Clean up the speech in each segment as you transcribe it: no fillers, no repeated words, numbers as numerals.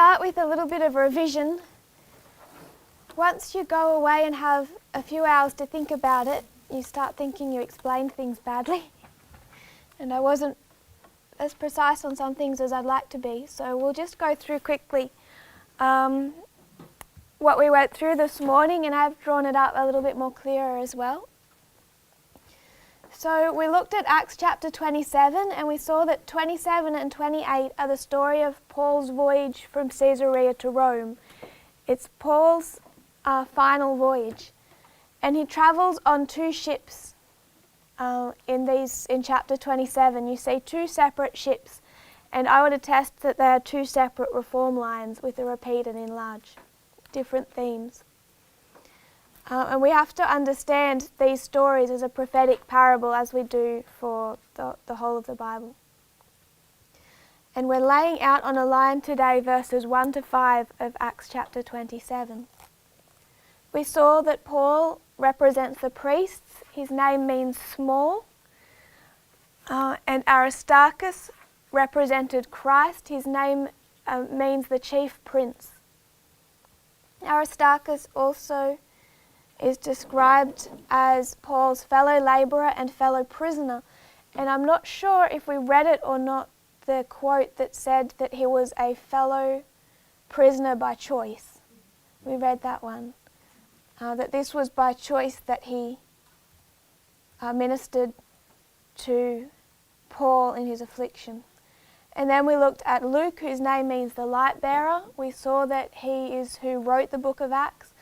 start with a little bit of revision. Once you go away and have a few hours to think about it, you start thinking you explained things badly. And I wasn't as precise on some things as I'd like to be, so we'll just go through quickly what we went through this morning, and I've drawn it up a little bit more clearer as well. So we looked at Acts chapter 27, and we saw that 27 and 28 are the story of Paul's voyage from Caesarea to Rome. It's Paul's final voyage, and he travels on two ships. In chapter 27, you see two separate ships, and I would attest that they are two separate reform lines with a repeat and enlarge, different themes. And we have to understand these stories as a prophetic parable, as we do for the whole of the Bible. And we're laying out on a line today verses 1 to 5 of Acts chapter 27. We saw that Paul represents the priests. His name means small. And Aristarchus represented Christ. His name means the chief prince. Aristarchus also is described as Paul's fellow labourer and fellow prisoner. And I'm not sure if we read it or not, the quote that said that he was a fellow prisoner by choice. We read that one. That this was by choice that he ministered to Paul in his affliction. And then we looked at Luke, whose name means the light bearer. We saw that he is who wrote the book of Acts,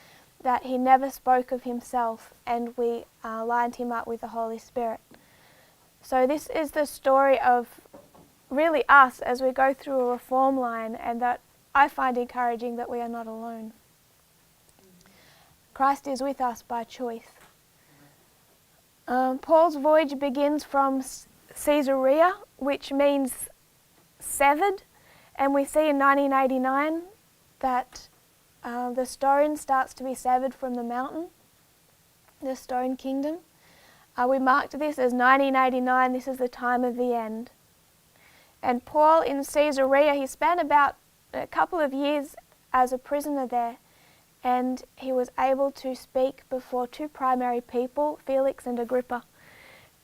that he never spoke of himself, and we lined him up with the Holy Spirit. So this is the story of really us as we go through a reform line, and that I find encouraging that we are not alone. Christ is with us by choice. Paul's voyage begins from Caesarea, which means severed, and we see in 1989 that the stone starts to be severed from the mountain, the stone kingdom. We marked this as 1989, this is the time of the end. And Paul in Caesarea, he spent about a couple of years as a prisoner there, and he was able to speak before two primary people, Felix and Agrippa.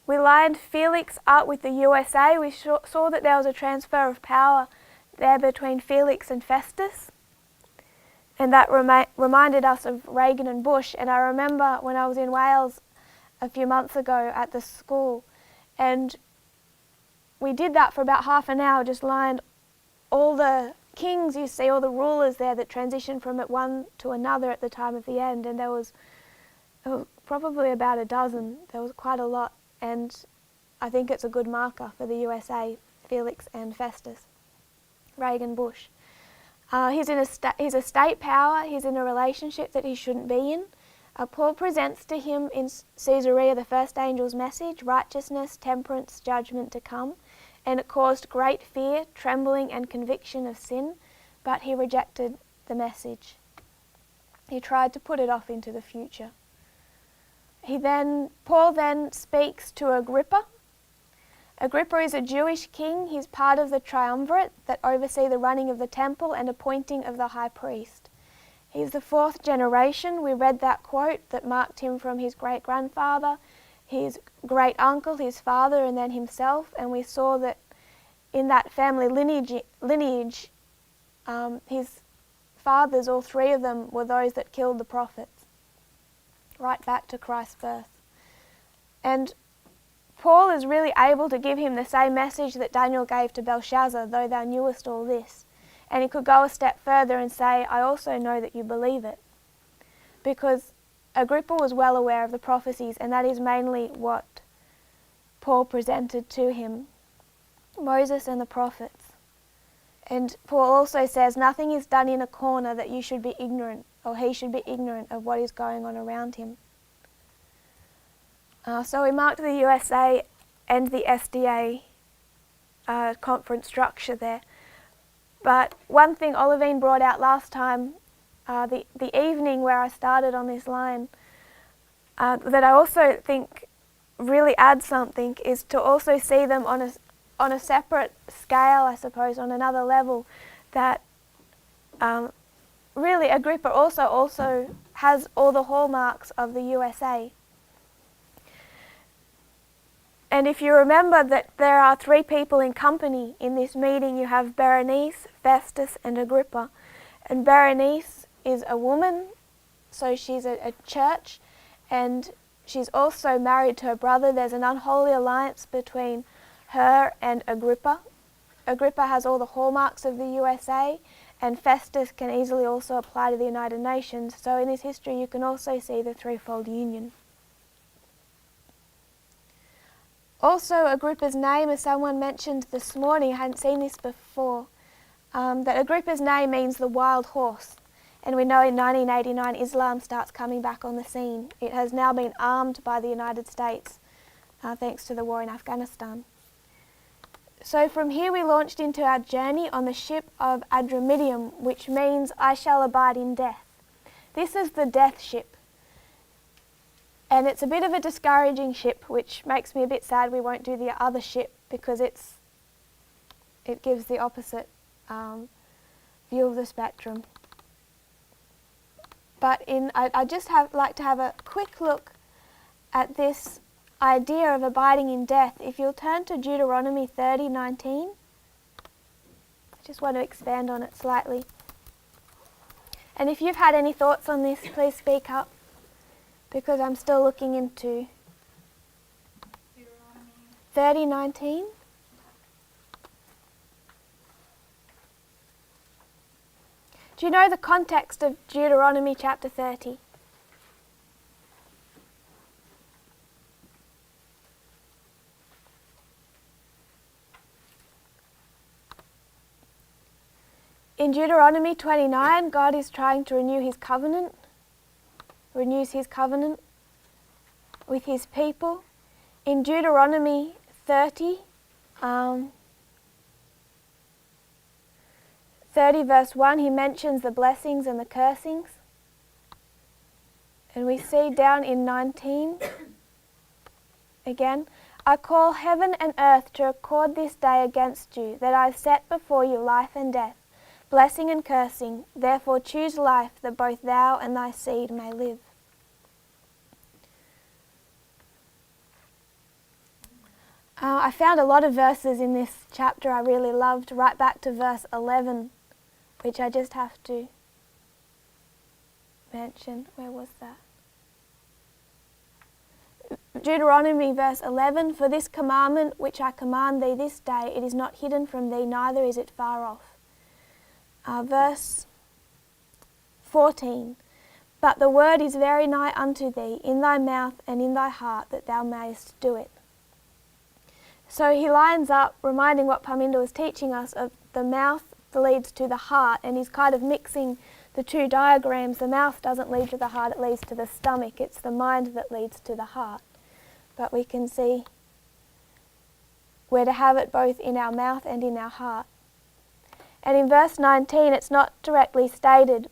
We lined Felix up with the USA. We saw that there was a transfer of power there between Felix and Festus. And that reminded us of Reagan and Bush. And I remember when I was in Wales a few months ago at the school, and we did that for about half an hour, just lined all the kings, you see, all the rulers there that transitioned from one to another at the time of the end. And there was probably about a dozen. There was quite a lot. And I think it's a good marker for the USA, Felix and Festus, Reagan, Bush. He's a state power. He's in a relationship that he shouldn't be in. Paul presents to him in Caesarea the first angel's message, righteousness, temperance, judgment to come. And it caused great fear, trembling and conviction of sin, but he rejected the message. He tried to put it off into the future. Paul then speaks to Agrippa. Agrippa is a Jewish king. He's part of the triumvirate that oversee the running of the temple and appointing of the high priest. He's the fourth generation. We read that quote that marked him from his great-grandfather, his great-uncle, his father, and then himself. And we saw that in that family lineage, his fathers, all three of them, were those that killed the prophets, right back to Christ's birth. And Paul is really able to give him the same message that Daniel gave to Belshazzar, though thou knewest all this. And he could go a step further and say, I also know that you believe it. Because Agrippa was well aware of the prophecies, and that is mainly what Paul presented to him, Moses and the prophets. And Paul also says, nothing is done in a corner that you should be ignorant, or he should be ignorant of what is going on around him. So we marked the USA and the SDA conference structure there. But one thing Olivine brought out last time, the evening where I started on this line, that I also think really adds something, is to also see them on a separate scale, I suppose, on another level, that really Agrippa also has all the hallmarks of the USA. And if you remember that there are three people in company in this meeting, you have Berenice, Festus and Agrippa. And Berenice is a woman, so she's a church, and she's also married to her brother. There's an unholy alliance between her and Agrippa. Agrippa has all the hallmarks of the USA, and Festus can easily also apply to the United Nations. So in this history you can also see the threefold union. Also, Agrippa's name, as someone mentioned this morning, I hadn't seen this before, that Agrippa's name means the wild horse. And we know in 1989 Islam starts coming back on the scene. It has now been armed by the United States thanks to the war in Afghanistan. So from here we launched into our journey on the ship of Adramyttium, which means I shall abide in death. This is the death ship. And it's a bit of a discouraging ship, which makes me a bit sad we won't do the other ship because it gives the opposite view of the spectrum. But I just like to have a quick look at this idea of abiding in death. If you'll turn to Deuteronomy 30:19, I just want to expand on it slightly. And if you've had any thoughts on this, please speak up, because I'm still looking into Deuteronomy 30:19. Do you know the context of Deuteronomy chapter 30? In Deuteronomy 29, God is trying to renews his covenant with his people. In Deuteronomy 30, 30 verse 1, he mentions the blessings and the cursings. And we see down in 19, again, I call heaven and earth to record this day against you, that I have set before you life and death, blessing and cursing. Therefore choose life, that both thou and thy seed may live. I found a lot of verses in this chapter I really loved, right back to verse 11, which I just have to mention. Where was that? Deuteronomy verse 11, for this commandment which I command thee this day, it is not hidden from thee, neither is it far off. Verse 14, but the word is very nigh unto thee, in thy mouth and in thy heart, that thou mayest do it. So he lines up, reminding what Parminder was teaching us, of the mouth leads to the heart, and he's kind of mixing the two diagrams. The mouth doesn't lead to the heart, it leads to the stomach. It's the mind that leads to the heart. But we can see we're to have it both in our mouth and in our heart. And in verse 19, it's not directly stated,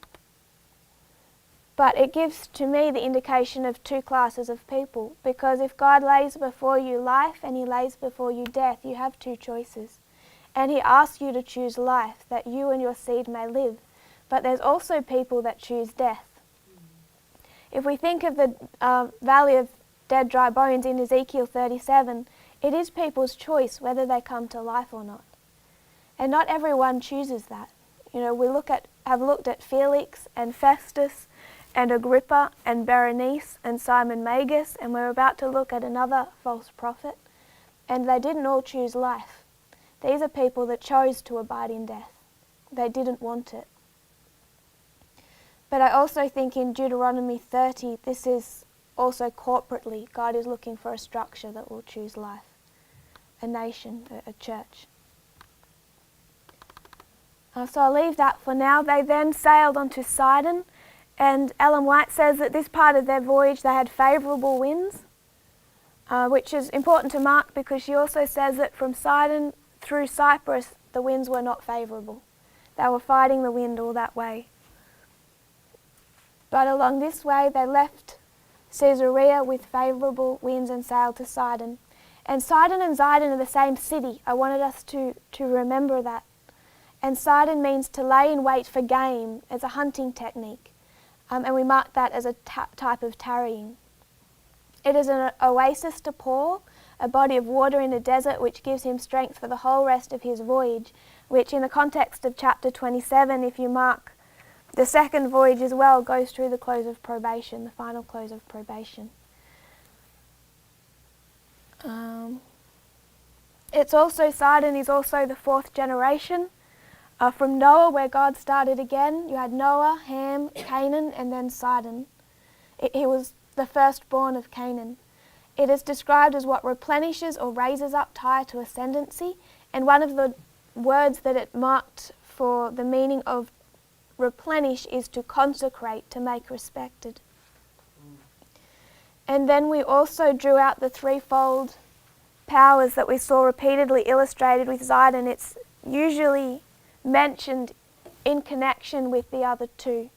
but it gives to me the indication of two classes of people. Because if God lays before you life and he lays before you death, you have two choices. And he asks you to choose life, that you and your seed may live. But there's also people that choose death. If we think of the valley of dead dry bones in Ezekiel 37, it is people's choice whether they come to life or not. And not everyone chooses that. You know, we have looked at Felix and Festus and Agrippa and Berenice and Simon Magus, and we're about to look at another false prophet, and they didn't all choose life. These are people that chose to abide in death. They didn't want it. But I also think in Deuteronomy 30, this is also corporately, God is looking for a structure that will choose life, a nation, a church. So I'll leave that for now. They then sailed onto Sidon, and Ellen White says that this part of their voyage they had favourable winds, which is important to mark because she also says that from Sidon through Cyprus the winds were not favourable. They were fighting the wind all that way. But along this way they left Caesarea with favourable winds and sailed to Sidon. And Sidon and Zidon are the same city. I wanted us to remember that. And Sidon means to lay in wait for game as a hunting technique. And we mark that as a type of tarrying. It is an oasis to Paul, a body of water in a desert which gives him strength for the whole rest of his voyage, which in the context of chapter 27, if you mark the second voyage as well, goes through the close of probation, the final close of probation. Sidon is also the fourth generation. From Noah, where God started again, you had Noah, Ham, Canaan, and then Sidon. He was the firstborn of Canaan. It is described as what replenishes or raises up Tyre to ascendancy, and one of the words that it marked for the meaning of replenish is to consecrate, to make respected. And then we also drew out the threefold powers that we saw repeatedly illustrated with Sidon. It's usually mentioned in connection with the other two.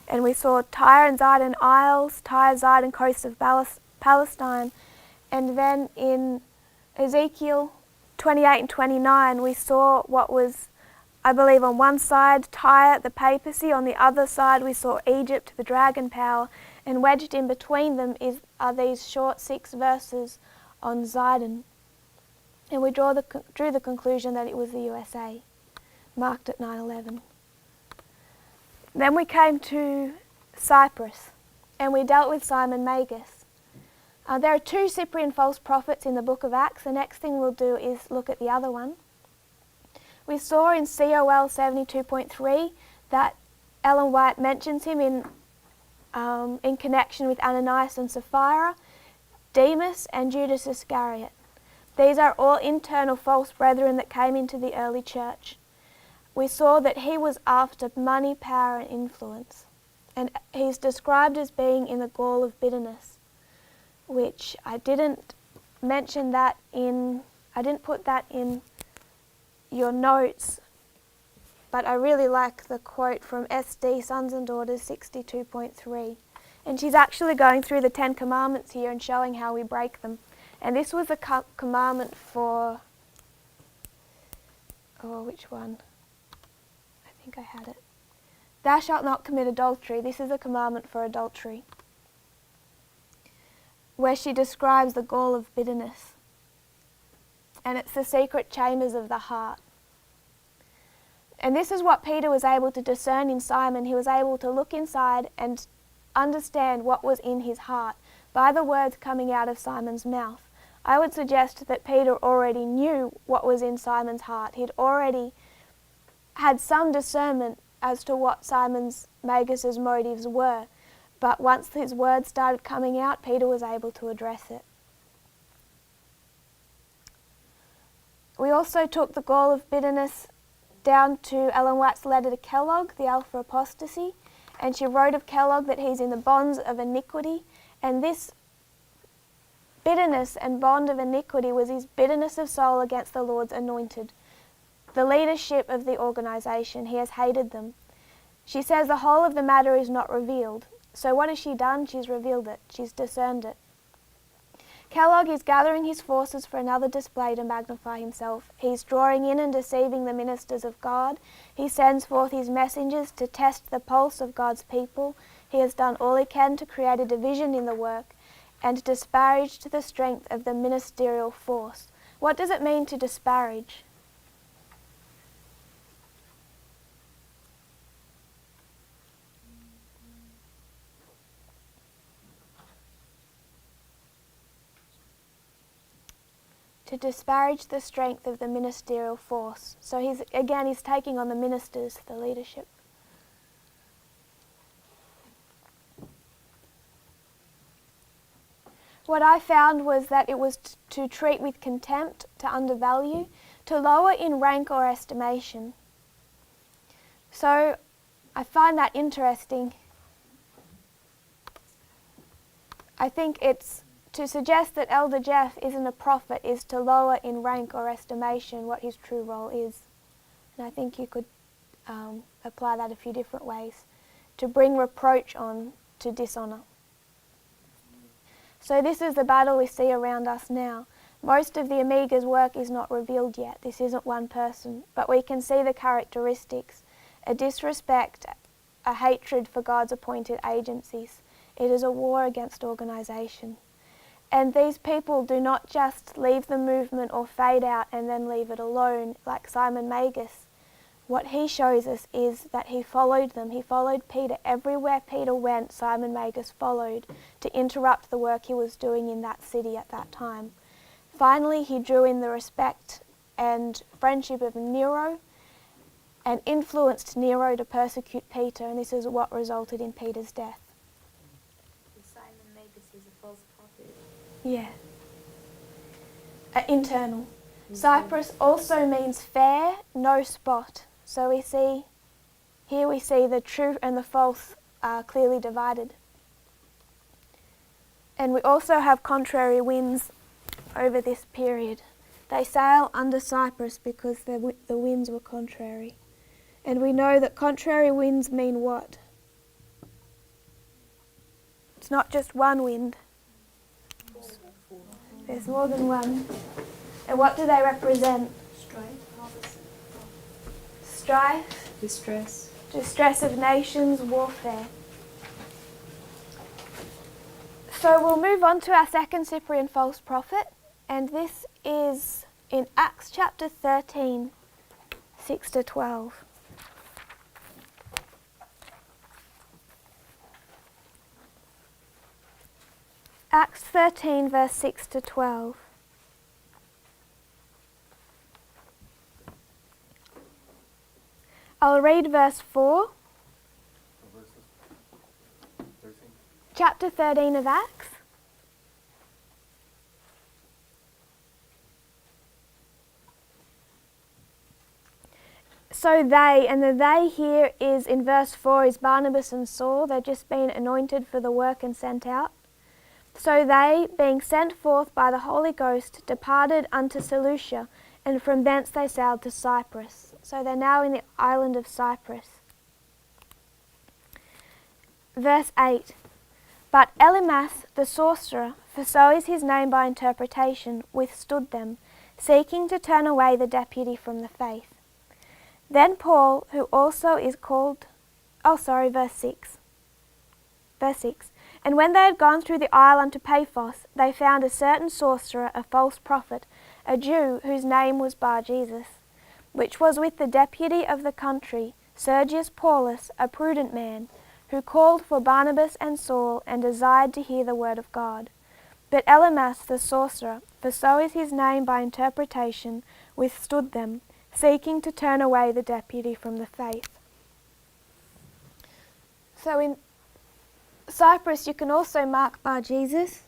And we saw Tyre and Zidon Isles, Tyre, Zidon, coast of Palestine. And then in Ezekiel 28 and 29, we saw what was, I believe, on one side Tyre, the papacy. On the other side, we saw Egypt, the dragon power. And wedged in between them are these short 6 verses on Zidon. And we drew the conclusion that it was the USA, marked at 9/11. Then we came to Cyprus, and we dealt with Simon Magus. There are 2 Cyprian false prophets in the book of Acts. The next thing we'll do is look at the other one. We saw in COL 72.3 that Ellen White mentions him in connection with Ananias and Sapphira, Demas and Judas Iscariot. These are all internal false brethren that came into the early church. We saw that he was after money, power and influence. And he's described as being in the gall of bitterness, which I didn't put that in your notes, but I really like the quote from SD, Sons and Daughters 62.3. And she's actually going through the 10 commandments here and showing how we break them. And this was a commandment for, which one? I think I had it. Thou shalt not commit adultery. This is a commandment for adultery, where she describes the gall of bitterness. And it's the secret chambers of the heart. And this is what Peter was able to discern in Simon. He was able to look inside and understand what was in his heart by the words coming out of Simon's mouth. I would suggest that Peter already knew what was in Simon's heart. He'd already had some discernment as to what Simon Magus's motives were. But once his words started coming out, Peter was able to address it. We also took the gall of bitterness down to Ellen White's letter to Kellogg, the Alpha Apostasy, and she wrote of Kellogg that he's in the bonds of iniquity, and this bitterness and bond of iniquity was his bitterness of soul against the Lord's anointed, the leadership of the organisation. He has hated them. She says the whole of the matter is not revealed. So what has she done? She's revealed it. She's discerned it. Kellogg is gathering his forces for another display to magnify himself. He's drawing in and deceiving the ministers of God. He sends forth his messengers to test the pulse of God's people. He has done all he can to create a division in the work and disparage the strength of the ministerial force. What does it mean to disparage? To disparage the strength of the ministerial force. So he's taking on the ministers, the leadership. What I found was that it was to treat with contempt, to undervalue, to lower in rank or estimation. So I find that interesting. I think it's to suggest that Elder Jeff isn't a prophet is to lower in rank or estimation what his true role is. And I think you could apply that a few different ways. To bring reproach on to dishonour. So this is the battle we see around us now. Most of the Amiga's work is not revealed yet. This isn't one person, but we can see the characteristics: a disrespect, a hatred for God's appointed agencies. It is a war against organisation. And these people do not just leave the movement or fade out and then leave it alone like Simon Magus. What he shows us is that he followed them. He followed Peter. Everywhere Peter went, Simon Magus followed to interrupt the work he was doing in that city at that time. Finally, he drew in the respect and friendship of Nero and influenced Nero to persecute Peter, and this is what resulted in Peter's death. Simon Magus is a false prophet. Yeah. Internal. Cyprus also means fair, no spot. So we see the true and the false are clearly divided. And we also have contrary winds over this period. They sail under Cyprus because the winds were contrary. And we know that contrary winds mean what? It's not just one wind. There's more than one. And what do they represent? Strife, distress of nations, warfare. So we'll move on to our second Cyprian false prophet, and this is in Acts chapter 13, 6 to 12. Acts 13, verse 6 to 12. I'll read verse 4. Chapter 13 of Acts. So the they here is in verse 4 is Barnabas and Saul. They've just been anointed for the work and sent out. So they, being sent forth by the Holy Ghost, departed unto Seleucia, and from thence they sailed to Cyprus. So they're now in the island of Cyprus. Verse 8. But Elymas the sorcerer, for so is his name by interpretation, withstood them, seeking to turn away the deputy from the faith. Then Paul, who also is called... verse 6. Verse 6. And when they had gone through the isle unto Paphos, they found a certain sorcerer, a false prophet, a Jew, whose name was Bar-Jesus, which was with the deputy of the country, Sergius Paulus, a prudent man, who called for Barnabas and Saul, and desired to hear the word of God. But Elymas the sorcerer, for so is his name by interpretation, withstood them, seeking to turn away the deputy from the faith. So in Cyprus you can also mark Bar-Jesus.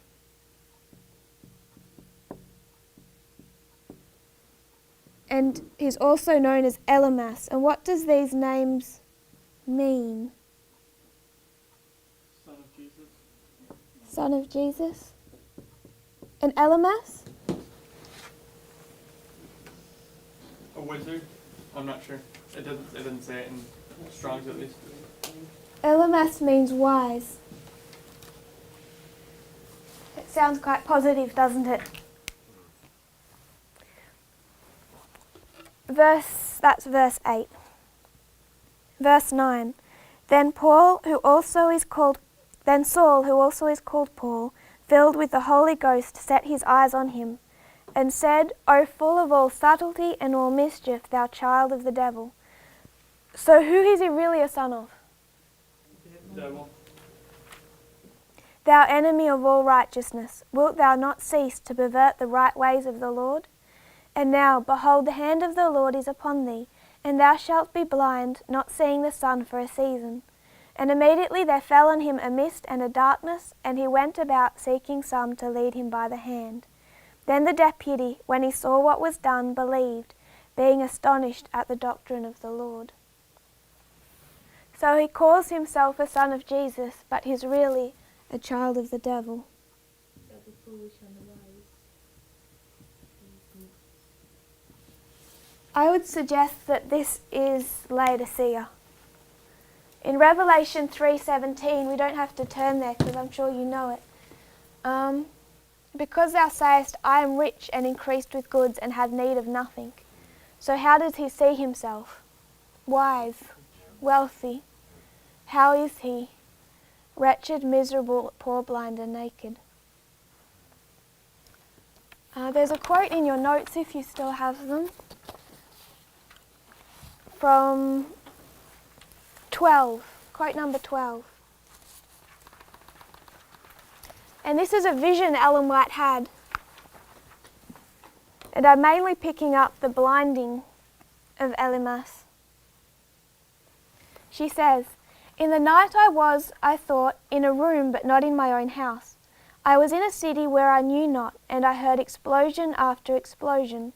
And he's also known as Elymas. And what does these names mean? Son of Jesus. Son of Jesus. And Elymas? A wizard? I'm not sure. It doesn't say it in Strong's at least. Elymas means wise. It sounds quite positive, doesn't it? That's verse 8. Verse 9. Then Saul, who also is called Paul, filled with the Holy Ghost, set his eyes on him, and said, O full of all subtlety and all mischief, thou child of the devil. So who is he really a son of? Devil. Thou enemy of all righteousness, wilt thou not cease to pervert the right ways of the Lord? And now, behold, the hand of the Lord is upon thee, and thou shalt be blind, not seeing the sun for a season. And immediately there fell on him a mist and a darkness, and he went about seeking some to lead him by the hand. Then the deputy, when he saw what was done, believed, being astonished at the doctrine of the Lord. So he calls himself a son of Jesus, but he's really a child of the devil. I would suggest that this is Laodicea. In Revelation 3:17, we don't have to turn there because I'm sure you know it. Because thou sayest, I am rich and increased with goods and have need of nothing. So how does he see himself? Wise, wealthy. How is he? Wretched, miserable, poor, blind and naked. There's a quote in your notes, if you still have them, from 12, quote number 12. And this is a vision Ellen White had. And I'm mainly picking up the blinding of Elimas. She says, "In the night I thought, in a room but not in my own house. I was in a city where I knew not, and I heard explosion after explosion.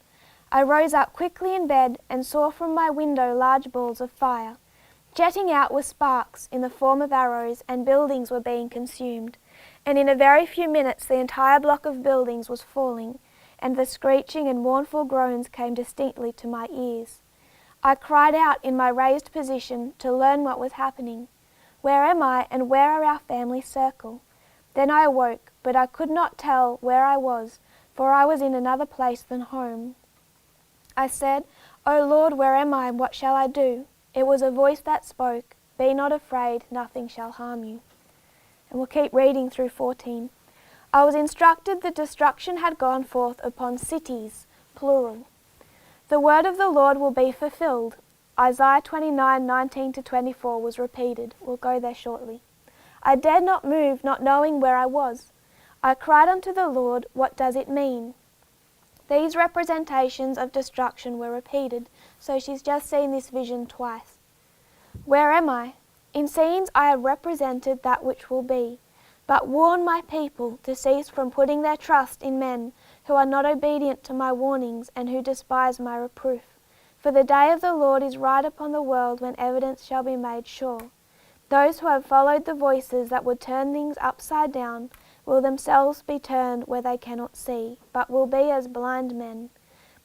I rose up quickly in bed and saw from my window large balls of fire. Jetting out were sparks in the form of arrows, and buildings were being consumed. And in a very few minutes the entire block of buildings was falling, and the screeching and mournful groans came distinctly to my ears. I cried out in my raised position to learn what was happening. Where am I, and where are our family circle? Then I awoke, but I could not tell where I was, for I was in another place than home. I said, O Lord, where am I, and what shall I do? It was a voice that spoke, Be not afraid, nothing shall harm you." And we'll keep reading through 14. "I was instructed that destruction had gone forth upon cities, plural. The word of the Lord will be fulfilled." Isaiah 29:19-24 was repeated. We'll go there shortly. "I dared not move, not knowing where I was. I cried unto the Lord, what does it mean?" These representations of destruction were repeated, so she's just seen this vision twice. "Where am I? In scenes I have represented that which will be. But warn my people to cease from putting their trust in men who are not obedient to my warnings and who despise my reproof. For the day of the Lord is right upon the world, when evidence shall be made sure. Those who have followed the voices that would turn things upside down will themselves be turned where they cannot see, but will be as blind men.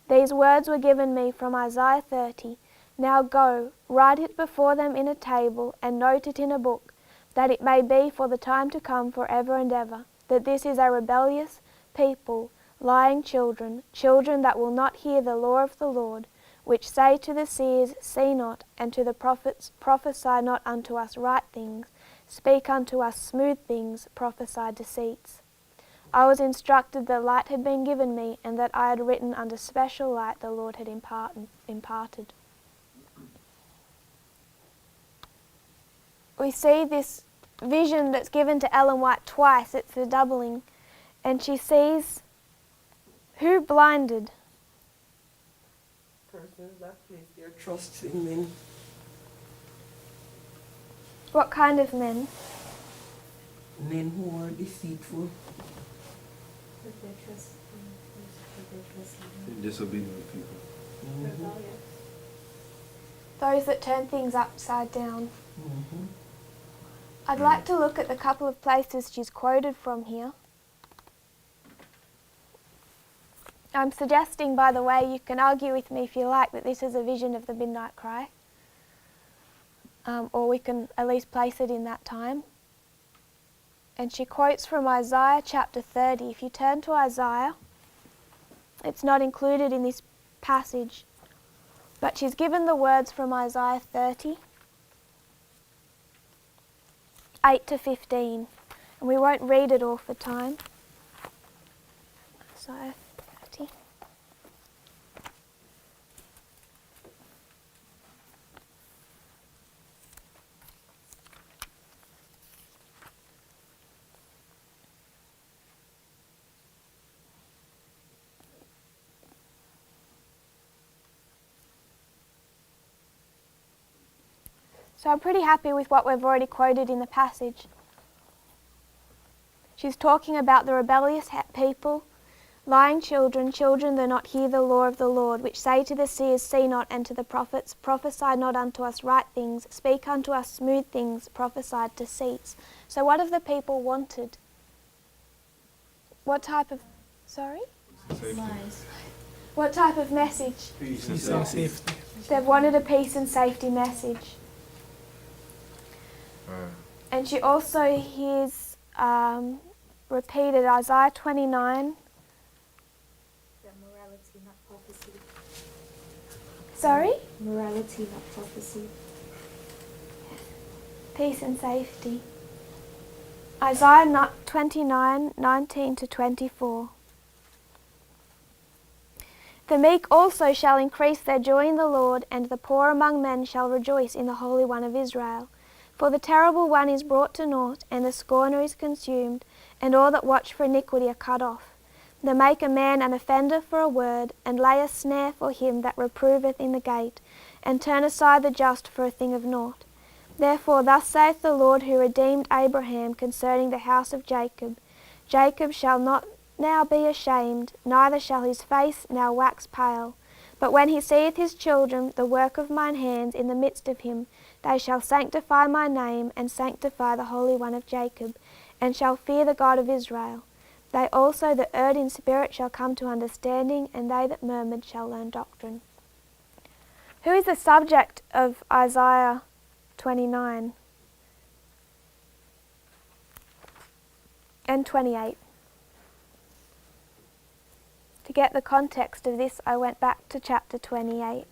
These words were given me from Isaiah 30. Now go, write it before them in a table, and note it in a book, that it may be for the time to come forever and ever, that this is a rebellious people, lying children, children that will not hear the law of the Lord, which say to the seers, See not, and to the prophets, Prophesy not unto us right things, speak unto us smooth things, prophesy deceits. I was instructed that light had been given me, and that I had written under special light the Lord had imparted." We see this vision that's given to Ellen White twice. It's the doubling. And she sees who blinded? Persons that place their trust in men. What kind of men? Men who are deceitful. Put their trust in Disobedient people. rebellious. Those that turn things upside down. Mm-hmm. I'd like to look at the couple of places she's quoted from here. I'm suggesting, by the way, you can argue with me if you like, that this is a vision of the midnight cry. Or we can at least place it in that time. And she quotes from Isaiah chapter 30. If you turn to Isaiah, it's not included in this passage, but she's given the words from Isaiah 30, 8-15. And we won't read it all for time. Isaiah 30. So I'm pretty happy with what we've already quoted in the passage. She's talking about the rebellious people, lying children, children that not hear the law of the Lord, which say to the seers, See not, and to the prophets, Prophesy not unto us right things, speak unto us smooth things, prophesy deceits. So what have the people wanted? What type of, sorry? Lies. What type of message? Peace and safety. They've wanted a peace and safety message. And she also hears repeated Isaiah 29. The morality, not prophecy. Sorry? Morality, not prophecy. Peace and safety. Isaiah 29, 19 to 24. The meek also shall increase their joy in the Lord, and the poor among men shall rejoice in the Holy One of Israel. For the terrible one is brought to naught, and the scorner is consumed, and all that watch for iniquity are cut off. They make a man an offender for a word, and lay a snare for him that reproveth in the gate, and turn aside the just for a thing of naught. Therefore thus saith the Lord, who redeemed Abraham concerning the house of Jacob, Jacob shall not now be ashamed, neither shall his face now wax pale. But when he seeth his children, the work of mine hands, in the midst of him, they shall sanctify my name, and sanctify the Holy One of Jacob, and shall fear the God of Israel. They also that erred in spirit shall come to understanding, and they that murmured shall learn doctrine. Who is the subject of Isaiah 29 and 28? To get the context of this, I went back to chapter 28.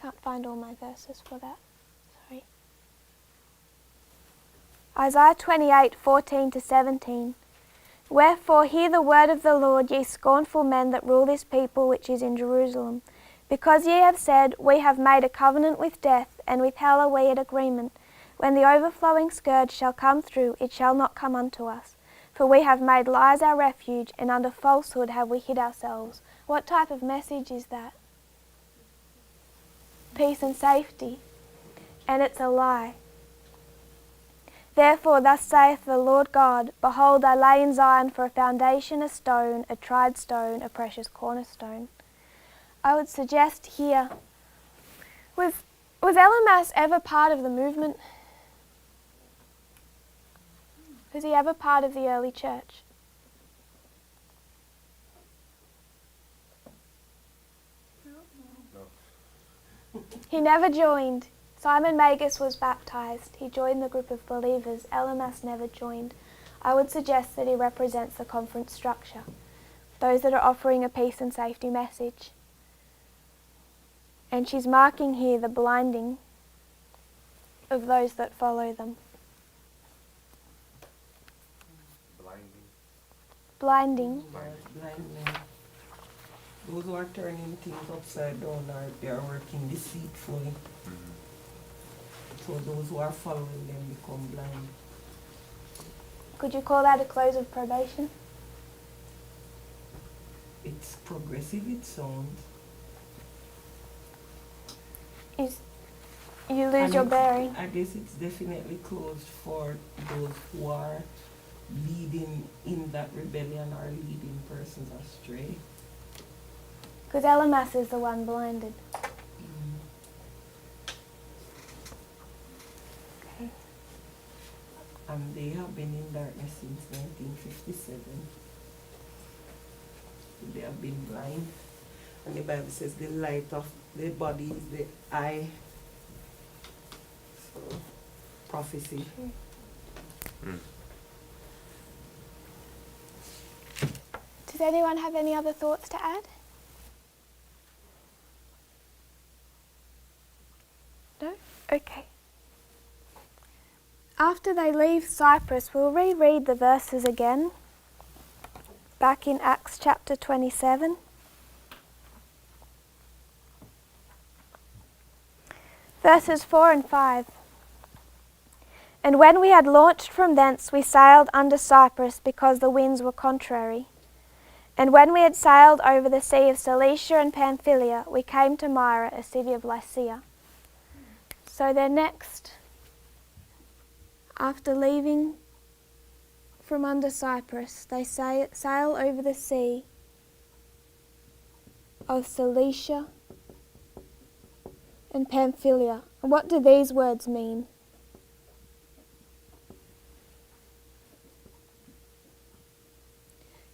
Can't find all my verses for that. Sorry. Isaiah 28, 14 to 17. Wherefore hear the word of the Lord, ye scornful men that rule this people which is in Jerusalem. Because ye have said, we have made a covenant with death, and with hell are we at agreement. When the overflowing scourge shall come through, it shall not come unto us. For we have made lies our refuge, and under falsehood have we hid ourselves. What type of message is that? Peace and safety. And it's a lie. Therefore thus saith the Lord God, behold, I lay in Zion for a foundation a stone, a tried stone, a precious cornerstone. I would suggest here, was Elimas ever part of the movement? Was he ever part of the early church? He never joined. Simon Magus was baptized. He joined the group of believers. Elimas never joined. I would suggest that he represents the conference structure, those that are offering a peace and safety message. And she's marking here the blinding of those that follow them. Blinding. Blinding. Those who are turning things upside down they are working deceitfully. So those who are following them become blind. Could you call that a close of probation? It's progressive, it sounds. You lose your bearing. I guess it's definitely closed for those who are leading in that rebellion or leading persons astray. Because Elimas is the one blinded. Okay. And they have been in darkness since 1957. They have been blind. And the Bible says the light of the body is the eye. So, prophecy. Does anyone have any other thoughts to add? No? Okay. After they leave Cyprus, we'll reread the verses again. Back in Acts chapter 27. Verses 4 and 5. And when we had launched from thence, we sailed under Cyprus, because the winds were contrary. And when we had sailed over the sea of Cilicia and Pamphylia, we came to Myra, a city of Lycia. So they're next, after leaving from under Cyprus, they sail over the sea of Cilicia and Pamphylia. And what do these words mean?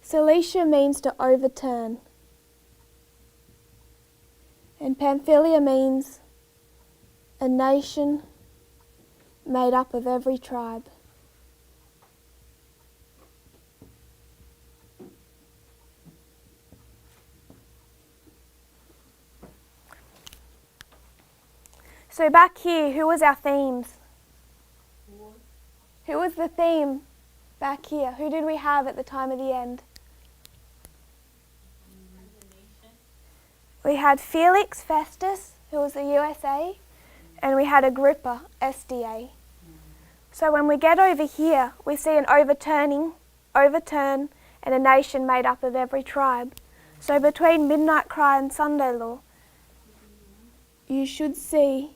Cilicia means to overturn. And Pamphylia means a nation made up of every tribe. So back here, who was our themes? Who was the theme back here? Who did we have at the time of the end? We had Felix Festus, who was the USA, and we had Agrippa, SDA. So when we get over here, we see an overturn, and a nation made up of every tribe. So between midnight cry and Sunday law, you should see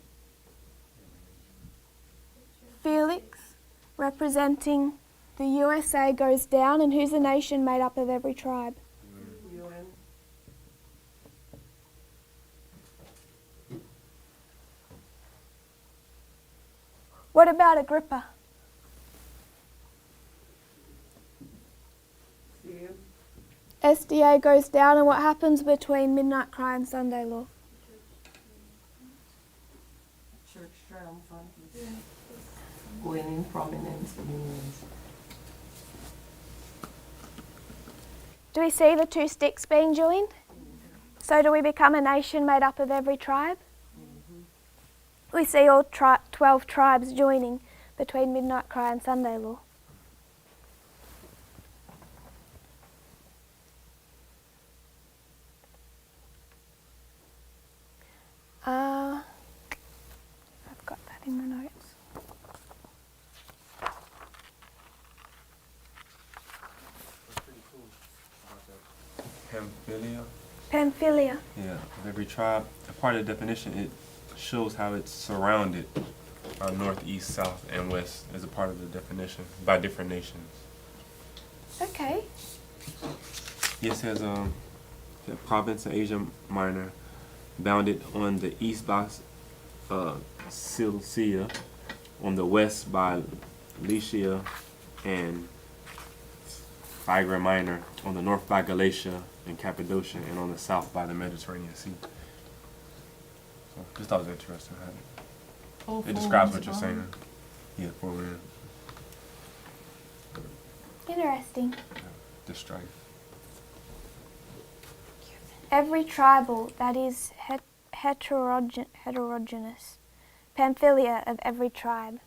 Felix representing the USA goes down, and who's the nation made up of every tribe? UN. What about Agrippa? Same. SDA goes down, and what happens between midnight cry and Sunday law? Church triumphant. Going in prominence. Do we see the two sticks being joined? So do we become a nation made up of every tribe? We see all 12 tribes joining between midnight cry and Sunday law. I've got that in the notes. Pamphylia. Pamphylia. Yeah, of every tribe. A part of the definition, it shows how it's surrounded on north, east, south, and west as a part of the definition by different nations. Okay. It says the province of Asia Minor, bounded on the east by Cilicia, on the west by Lycia and Phrygia Minor, on the north by Galatia and Cappadocia, and on the south by the Mediterranean Sea. So just thought it was interesting. It describes what you're saying. Yeah, for real. Interesting. The strife. Every tribal that is heterogeneous. Pamphylia of every tribe.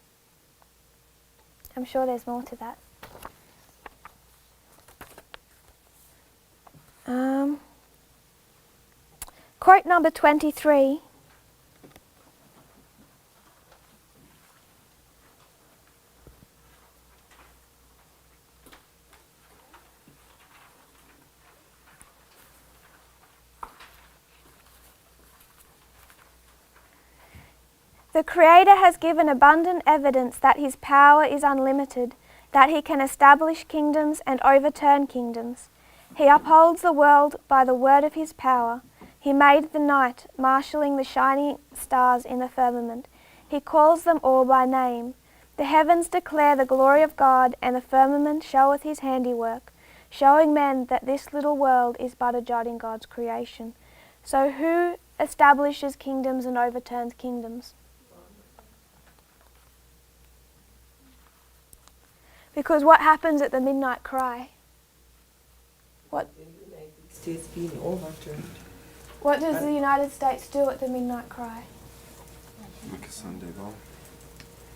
I'm sure there's more to that. Quote number 23. The Creator has given abundant evidence that His power is unlimited, that He can establish kingdoms and overturn kingdoms. He upholds the world by the word of His power. He made the night, marshalling the shining stars in the firmament. He calls them all by name. The heavens declare the glory of God, and the firmament showeth His handiwork, showing men that this little world is but a jot in God's creation. So who establishes kingdoms and overturns kingdoms? Because what happens at the midnight cry? What The United States being overturned. What does the United States do at the midnight cry? Make a Sunday law.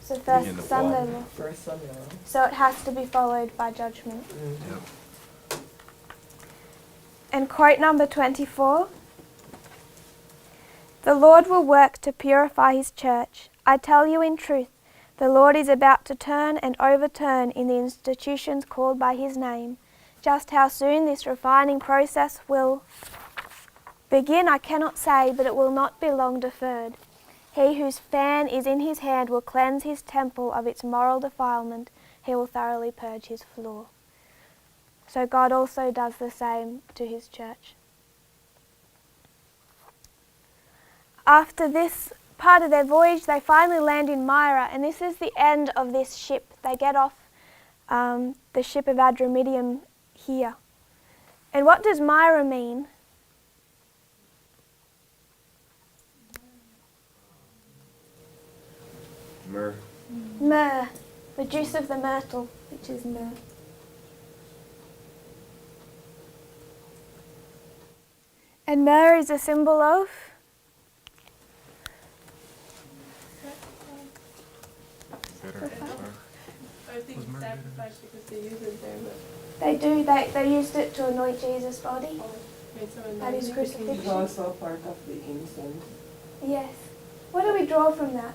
So Begin first the Sunday fall. law. First Sunday law. So it has to be followed by judgment. Yep. And quote number 24. The Lord will work to purify His church. I tell you in truth, the Lord is about to turn and overturn in the institutions called by His name. Just how soon this refining process will begin, I cannot say, but it will not be long deferred. He whose fan is in his hand will cleanse his temple of its moral defilement. He will thoroughly purge his floor. So God also does the same to His church. After this part of their voyage, they finally land in Myra, and this is the end of this ship. They get off the ship of Adramyttium here. And what does Myra mean? Myrrh. Myrrh, the juice of the myrtle, which is myrrh. And myrrh is a symbol of? Bitter. I think sacrifice because they use it there, but They do, they used it to anoint Jesus' body made some at his anointing. It's crucifixion. also a part of the incense. Yes. What do we draw from that?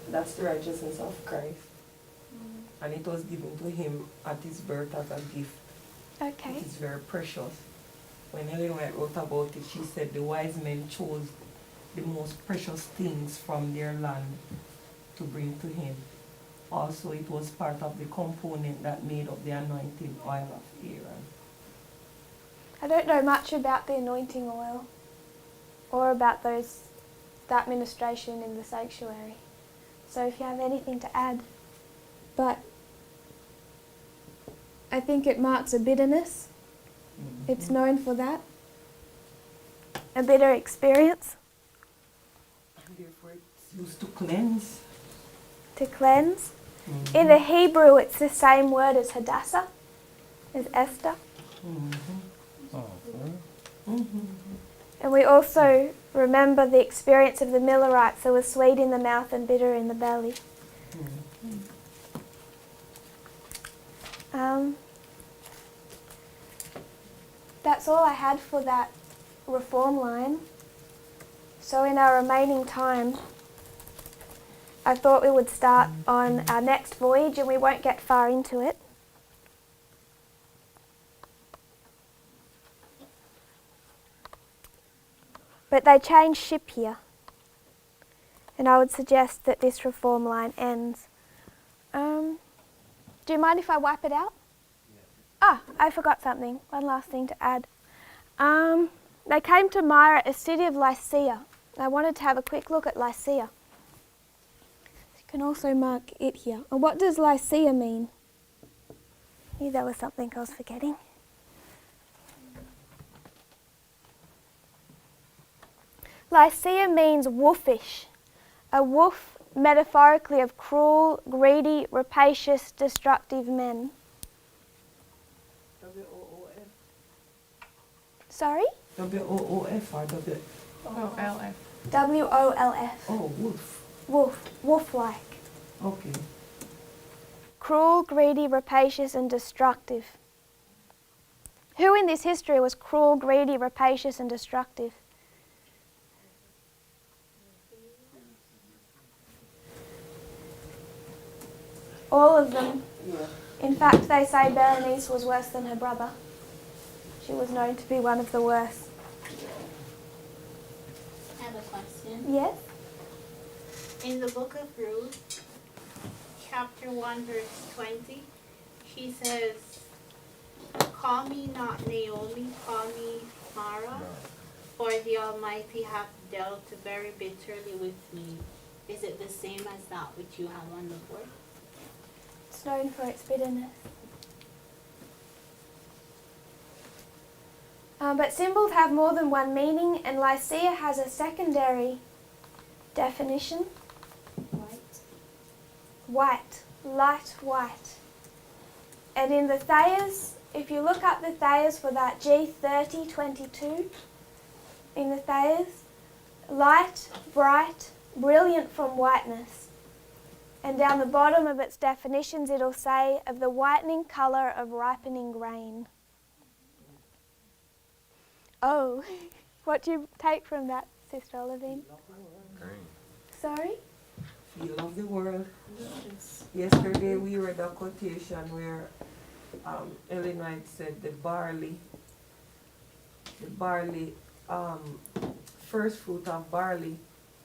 That's the righteousness of Christ. And it was given to him at his birth as a gift. Okay. It is very precious. When Ellen White wrote about it, she said the wise men chose the most precious things from their land to bring to him. Also, it was part of the component that made up the anointing oil of Aaron. I don't know much about the anointing oil or about that ministration in the sanctuary. So if you have anything to add. But I think it marks a bitterness. It's known for that. A bitter experience. And therefore, it's used to cleanse. To cleanse. In the Hebrew, it's the same word as Hadassah, as Esther. And we also remember the experience of the Millerites. It was sweet in the mouth and bitter in the belly. That's all I had for that reform line. So in our remaining time, I thought we would start on our next voyage, and we won't get far into it. But they changed ship here, and I would suggest that this reform line ends. Do you mind if I wipe it out? Ah, I forgot something. One last thing to add. They came to Myra, a city of Lycia. I wanted to have a quick look at Lycia. You can also mark it here. And what does Lycia mean? Maybe there was something I was forgetting. Lycia means wolfish. A wolf, metaphorically, of cruel, greedy, rapacious, destructive men. W-O-O-F. Sorry? W-O-O-F or W? O-L-F. W-O-L-F. Oh, wolf. Wolf. Wolf-like. Okay. Cruel, greedy, rapacious, and destructive. Who in this history was cruel, greedy, rapacious, and destructive? All of them. Yeah. In fact, they say Berenice was worse than her brother. She was known to be one of the worst. I have a question. Yes? In the book of Ruth, chapter 1, verse 20, she says, "Call me not Naomi, call me Mara, for the Almighty hath dealt very bitterly with me." Is it the same as that which you have on the board? It's known for its bitterness. But symbols have more than one meaning, and Lycia has a secondary definition. White. White, light white. And in the Thayers, if you look up the Thayers for that G3022, in the Thayers, light, bright, brilliant from whiteness. And down the bottom of its definitions, it'll say of the whitening colour of ripening grain. Oh, what do you take from that, Sister Olivine? Green. Sorry? Feel of the world. Yesterday we read a quotation where Ellen White said the barley, first fruit of barley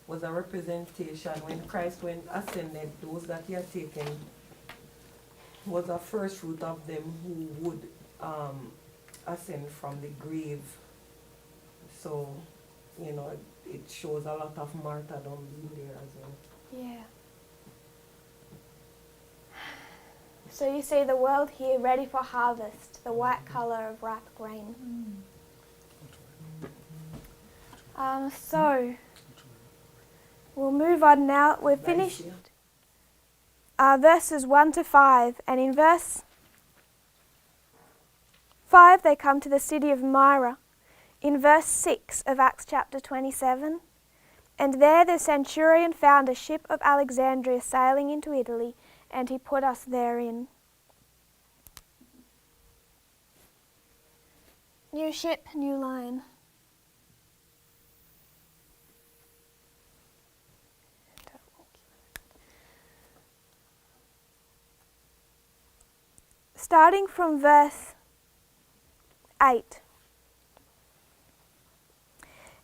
was a representation when Christ went ascended, those that he had taken was a first fruit of them who would ascend from the grave. So, you know, it shows a lot of martyrdom being there as well. Yeah. So you see the world here ready for harvest, the white colour of ripe grain. So we'll move on now. We've finished. verses 1 to 5. And in verse 5 they come to the city of Myra. In verse 6 of Acts chapter 27, and there the centurion found a ship of Alexandria sailing into Italy, and he put us therein. New ship, new line. Starting from verse 8.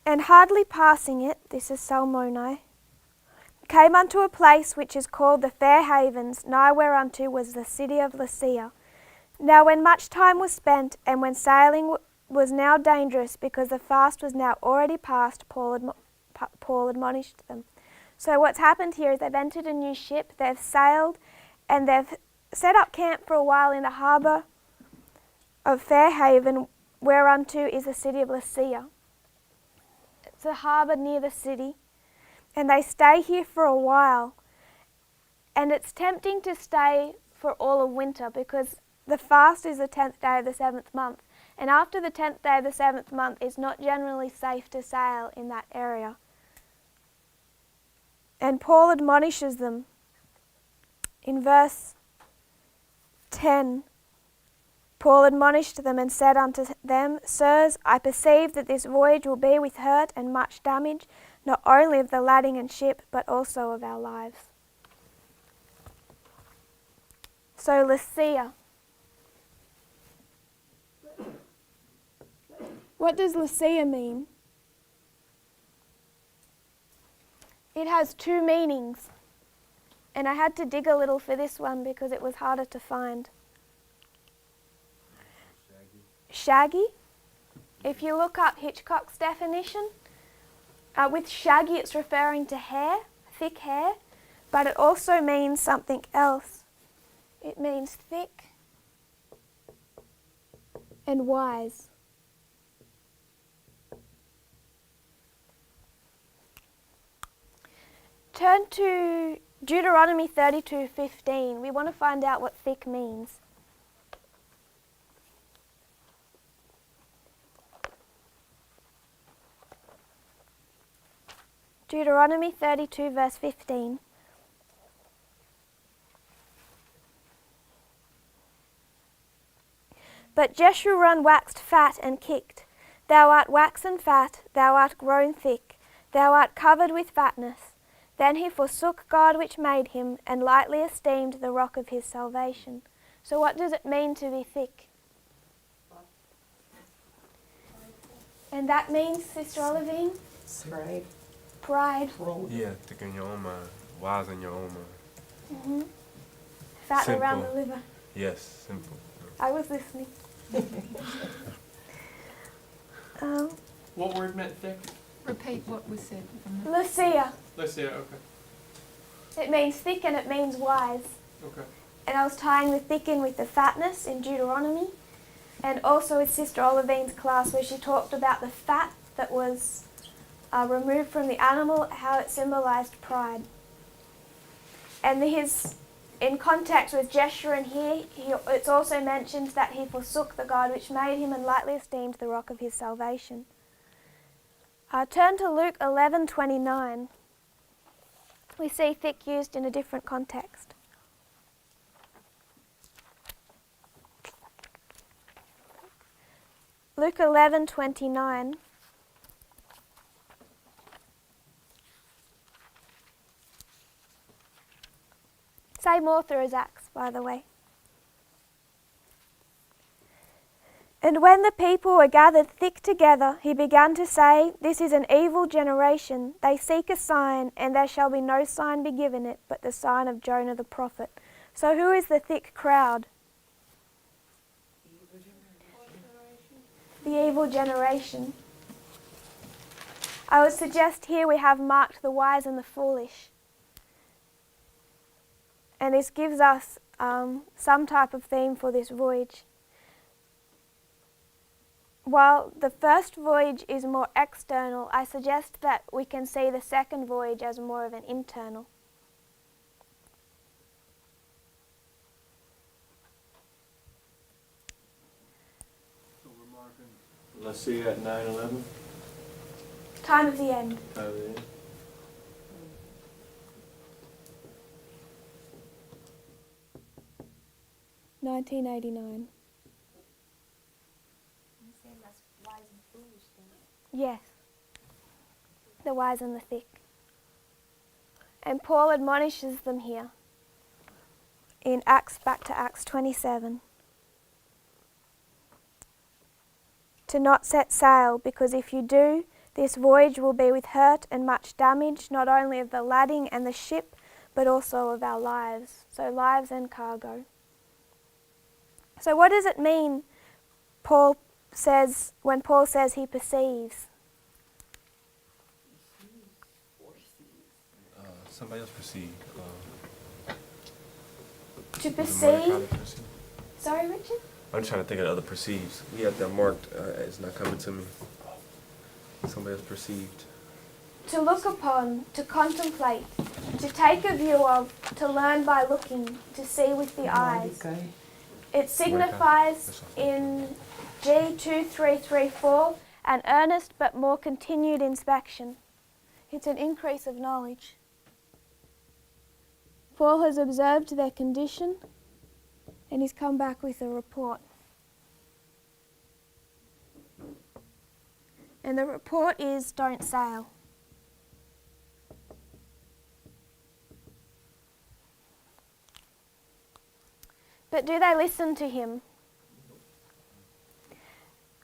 And hardly passing it, this is Salmoni, came unto a place which is called the Fair Havens, nigh whereunto was the city of Lasea. Now when much time was spent, and when sailing was now dangerous, because the fast was now already past, Paul admonished them. So what's happened here is they've entered a new ship, they've sailed, and they've set up camp for a while in the harbour of Fair Haven, whereunto is the city of Lasea. It's a harbour near the city, and they stay here for a while. And it's tempting to stay for all of winter because the fast is the 10th day of the 7th month. And after the 10th day of the 7th month, it's not generally safe to sail in that area. And Paul admonishes them in verse 10. Paul admonished them and said unto them, Sirs, I perceive that this voyage will be with hurt and much damage, not only of the lading and ship, but also of our lives. So Lasea. What does Lasea mean? It has two meanings, and I had to dig a little for this one because it was harder to find. Shaggy. If you look up Hitchcock's definition, with shaggy it's referring to hair, thick hair, but it also means something else. It means thick and wise. Turn to Deuteronomy 32:15. We want to find out what thick means. Deuteronomy 32 verse 15. But Jeshurun waxed fat and kicked. Thou art waxen fat, thou art grown thick, thou art covered with fatness. Then he forsook God which made him, and lightly esteemed the rock of his salvation. So what does it mean to be thick? And that means, Sister Olivine? Pride. Pride. Yeah, thick in your own mind, wise in your own mind. Fat Simple. around the liver. Yes, simple. I was listening. What word meant thick? Repeat what was said. Lasea. Let's see. Okay. It means thick and it means wise. Okay. And I was tying the thick in with the fatness in Deuteronomy, and also with Sister Olivine's class where she talked about the fat that was removed from the animal, how it symbolized pride. And in context with Jeshurun here, it's also mentioned that he forsook the God which made him and lightly esteemed the rock of his salvation. Turn to Luke 11:29. We see thick used in a different context. Luke 11:29. Same author as Acts, by the way. And when the people were gathered thick together, he began to say, This is an evil generation. They seek a sign, and there shall be no sign be given it, but the sign of Jonah the prophet. So who is the thick crowd? The evil generation. I would suggest here we have marked the wise and the foolish. And this gives us some type of theme for this voyage. While the first voyage is more external, I suggest that we can see the second voyage as more of an internal. Let's see at 9/11. Time of the end. Uh, 1989. Yes. The wise and the thick. And Paul admonishes them here in Acts, back to Acts 27. To not set sail, because if you do, this voyage will be with hurt and much damage, not only of the lading and the ship, but also of our lives. So lives and cargo. So what does it mean when Paul says he perceives? Somebody else perceived. To perceive? Sorry, Richard? I'm trying to think of the other perceives. We have that marked. It's not coming to me. Somebody else perceived. To look upon, to contemplate, to take a view of, to learn by looking, to see with the eyes. It signifies in G2334 an earnest but more continued inspection. It's an increase of knowledge. Paul has observed their condition and he's come back with a report. And the report is, don't sail. But do they listen to him?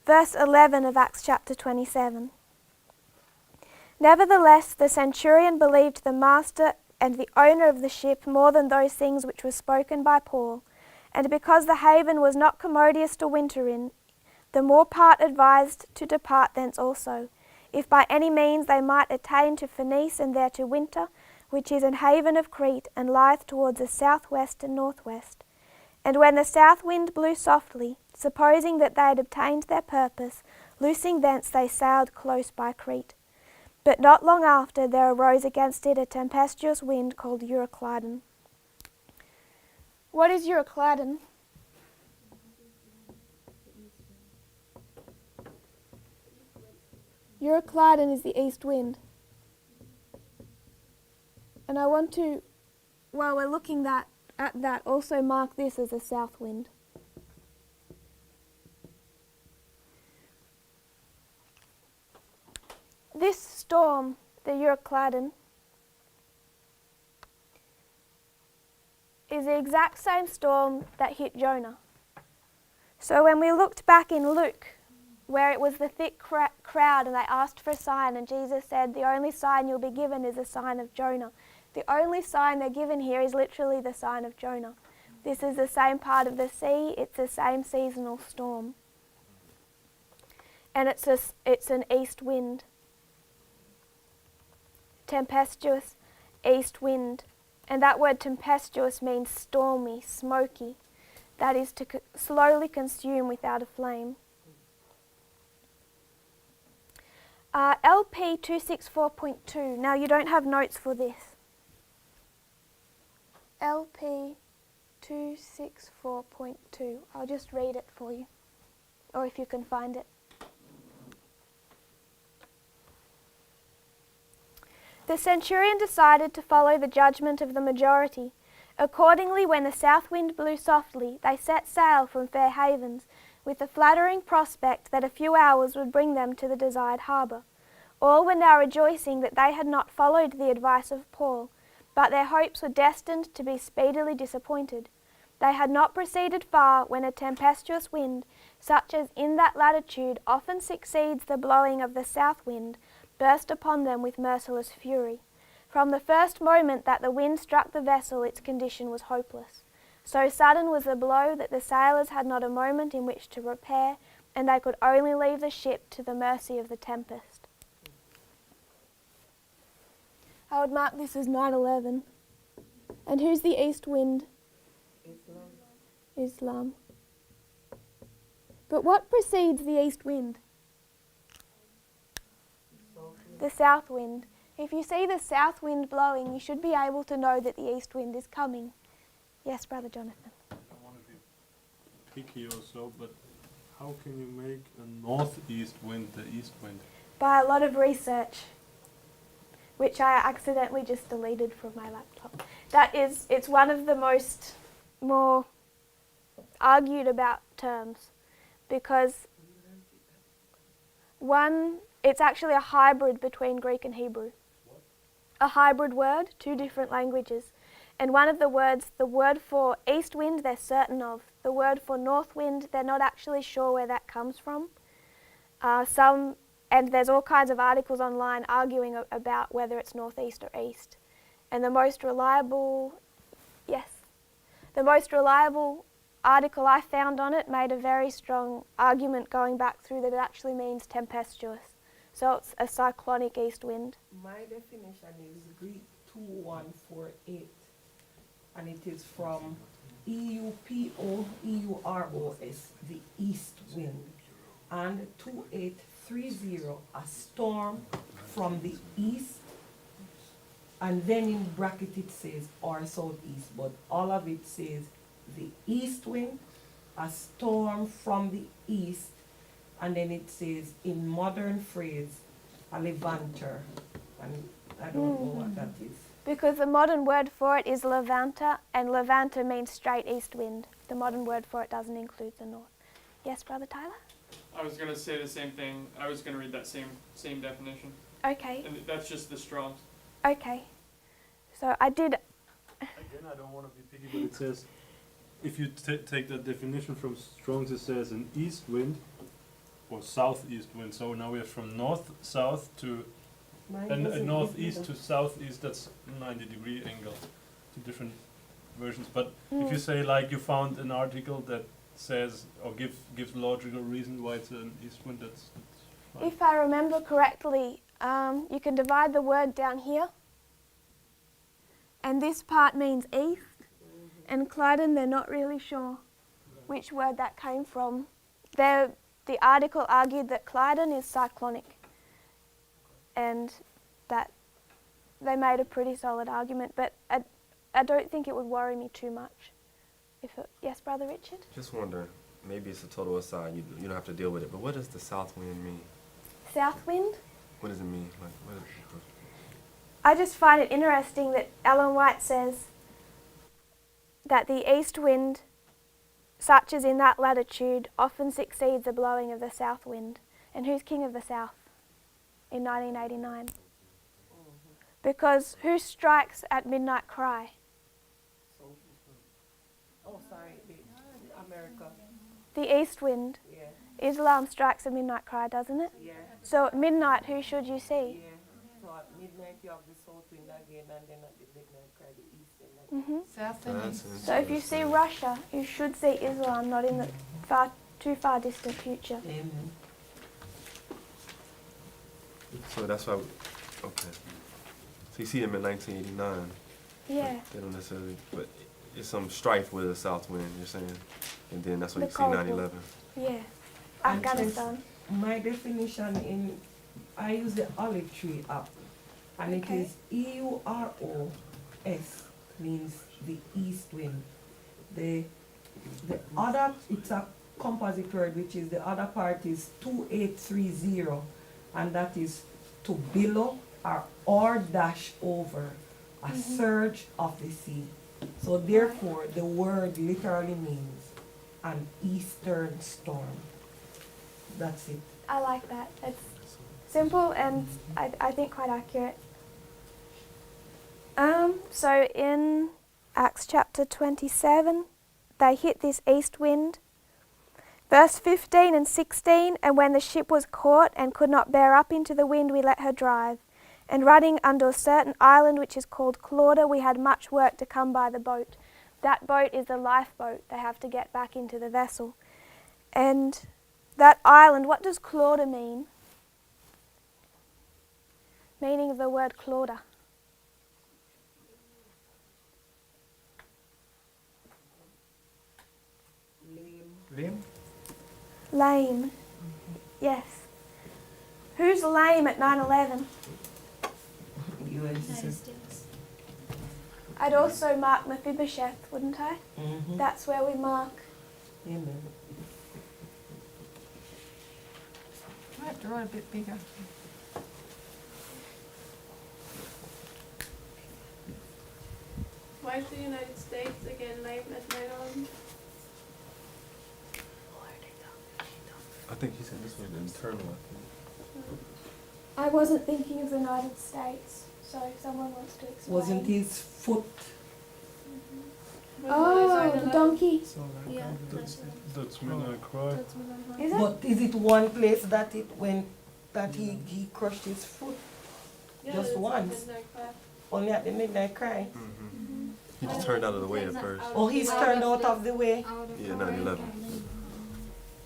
Verse 11 of Acts chapter 27. Nevertheless, the centurion believed the master and the owner of the ship more than those things which were spoken by Paul, and because the haven was not commodious to winter in, the more part advised to depart thence also, if by any means they might attain to Phoenice and there to winter, which is an haven of Crete, and lieth towards the southwest and northwest. And when the south wind blew softly, supposing that they had obtained their purpose, loosing thence they sailed close by Crete. But not long after there arose against it a tempestuous wind called Euroclydon. What is Euroclydon? Euroclydon is the east wind. And I want to, while we're looking at that, also mark this as a south wind. This storm, the Euroclydon, is the exact same storm that hit Jonah. So when we looked back in Luke, where it was the thick crowd and they asked for a sign, and Jesus said, the only sign you'll be given is the sign of Jonah. The only sign they're given here is literally the sign of Jonah. This is the same part of the sea, it's the same seasonal storm. And it's an east wind. Tempestuous east wind. And that word tempestuous means stormy, smoky. That is to slowly consume without a flame. LP 264.2. Now you don't have notes for this. LP 264.2. I'll just read it for you, or if you can find it. The centurion decided to follow the judgment of the majority. Accordingly, when the south wind blew softly, they set sail from Fair Havens, with the flattering prospect that a few hours would bring them to the desired harbour. All were now rejoicing that they had not followed the advice of Paul, but their hopes were destined to be speedily disappointed. They had not proceeded far when a tempestuous wind, such as in that latitude often succeeds the blowing of the south wind, burst upon them with merciless fury. From the first moment that the wind struck the vessel, its condition was hopeless. So sudden was the blow that the sailors had not a moment in which to repair, and they could only leave the ship to the mercy of the tempest. I would mark this as 9/11. And who's the east wind? Islam. But what precedes the east wind? The south wind. If you see the south wind blowing, you should be able to know that the east wind is coming. Yes, Brother Jonathan. I want to be picky also, but How can you make a northeast wind the east wind? By a lot of research, which I accidentally just deleted from my laptop. It's one of the more argued about terms, because it's actually a hybrid between Greek and Hebrew. A hybrid word, two different languages. And one of the words, the word for east wind, they're certain of. The word for north wind, they're not actually sure where that comes from. And there's all kinds of articles online arguing about whether it's northeast or east. And the most reliable article I found on it made a very strong argument going back through that it actually means tempestuous. So it's a cyclonic east wind. My definition is Greek 2148, and it is from EUPOEUROS, the east wind, and 2830, a storm from the east, and then in bracket it says or southeast, but all of it says the east wind, a storm from the east, and then it says in modern phrase a levanter, and I don't know what that is. Because the modern word for it is levanter, and levanter means straight east wind. The modern word for it doesn't include the north. Yes, Brother Tyler? I was gonna say the same thing. I was gonna read that same definition. Okay, And that's just the Strong's. okay. So I did, Again, I don't want to be picky, but it says, if you take the definition from Strong's, it says an east wind or southeast wind. So now we have from north-south to Mine and doesn't northeast include to southeast. That's 90-degree angle. Two different versions. But if you say like you found an article that says or gives logical reason why it's an east wind, that's fine. if I remember correctly, you can divide the word down here. And this part means east. And Clyden, they're not really sure which word that came from. The article argued that Clyden is cyclonic, and that they made a pretty solid argument, but I don't think it would worry me too much. Yes, Brother Richard? Just wondering, maybe it's a total aside, you don't have to deal with it, but what does the south wind mean? South wind? What does it mean? Like, what is it? I just find it interesting that Ellen White says that the east wind, such as in that latitude, often succeeds the blowing of the south wind. And who's king of the south in 1989? Because who strikes at midnight cry? Oh, sorry, America. The east wind. Yeah, Islam strikes at midnight cry, doesn't it? yeah, So at midnight, who should you see? yeah. So at midnight you have the south wind again, and then at the midnight cry the east wind again. South and That's east. So if you see Russia, you should see Islam, not in the too far distant future. Amen. So that's why, okay. So you see them in 1989. Yeah. They don't necessarily, but it's some strife with the south wind, you're saying? And then that's what The you see Cold War. 9/11. Yeah. And Afghanistan. My definition I use the olive tree app, and Okay. it is EUROS, means the east wind. The other, it's a composite word, which is the other part is 2830, and that is to billow or dash over, a surge of the sea. So therefore, the word literally means an eastern storm. That's it. I like that. It's simple and I think quite accurate. So in Acts chapter 27, they hit this east wind. Verse 15 and 16, and when the ship was caught and could not bear up into the wind, we let her drive. And running under a certain island which is called Clauda, we had much work to come by the boat. That boat is the lifeboat. They have to get back into the vessel. And that island, what does Clauda mean? Meaning of the word Clauda. Lame? Lame. Yes. Who's lame at 9/11? I'd also mark Mephibosheth, wouldn't I? That's where we mark. Amen. Draw it a bit bigger. Why is the United States again named as 9/11? I think he said this was internal. I wasn't thinking of the United States, so if someone wants to explain. Wasn't his foot? Oh, the donkey. Yeah, That's when I cry. that's what I Is it? But is it one place that it went, that he crushed his foot? Yeah, Just it's once. midnight class. Only at the midnight cry? He just turned out of the way at first. Oh, he's turned out of the way? Yeah, 9/11.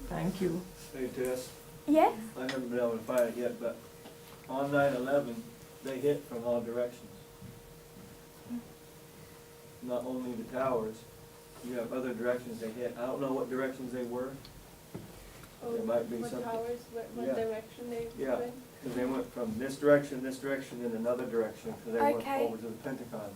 Thank you. Hey Tess, Yes? I haven't been able to find it yet, but on 9/11, they hit from all directions. Not only the towers, you have other directions they hit. I don't know what directions they were, Oh, There might be what something. towers, what Yeah. direction they Yeah. went? because they went from this direction, and another direction, because they went Okay. over to the Pentagon.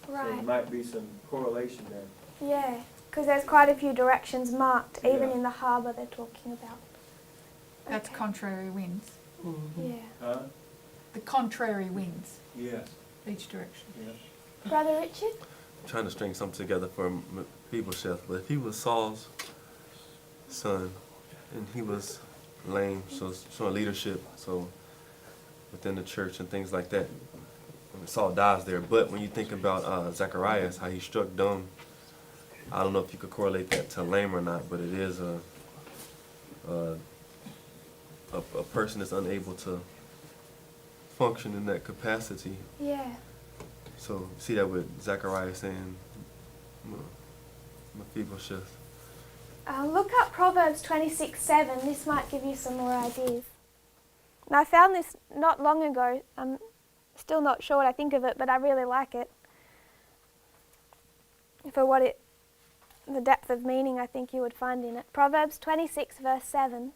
So there Right. might be some correlation there. Yeah, because there's quite a few directions marked, even Yeah. in the harbour they're talking about. That's Okay. contrary winds. Mhm. Yeah. Huh? The contrary winds, Yes, each direction. yeah. Brother Richard? Trying to string something together for Mephibosheth, but if he was Saul's son and he was lame, so showing leadership, so within the church and things like that, I mean, Saul dies there. But when you think about Zacharias, how he struck dumb, I don't know if you could correlate that to lame or not, but it is a person that's unable to function in that capacity. Yeah. So see that with Zacharias and Mephibosheth. Look up Proverbs 26:7. This might give you some more ideas. And I found this not long ago. I'm still not sure what I think of it, but I really like it. For the depth of meaning I think you would find in it. Proverbs 26 verse 7.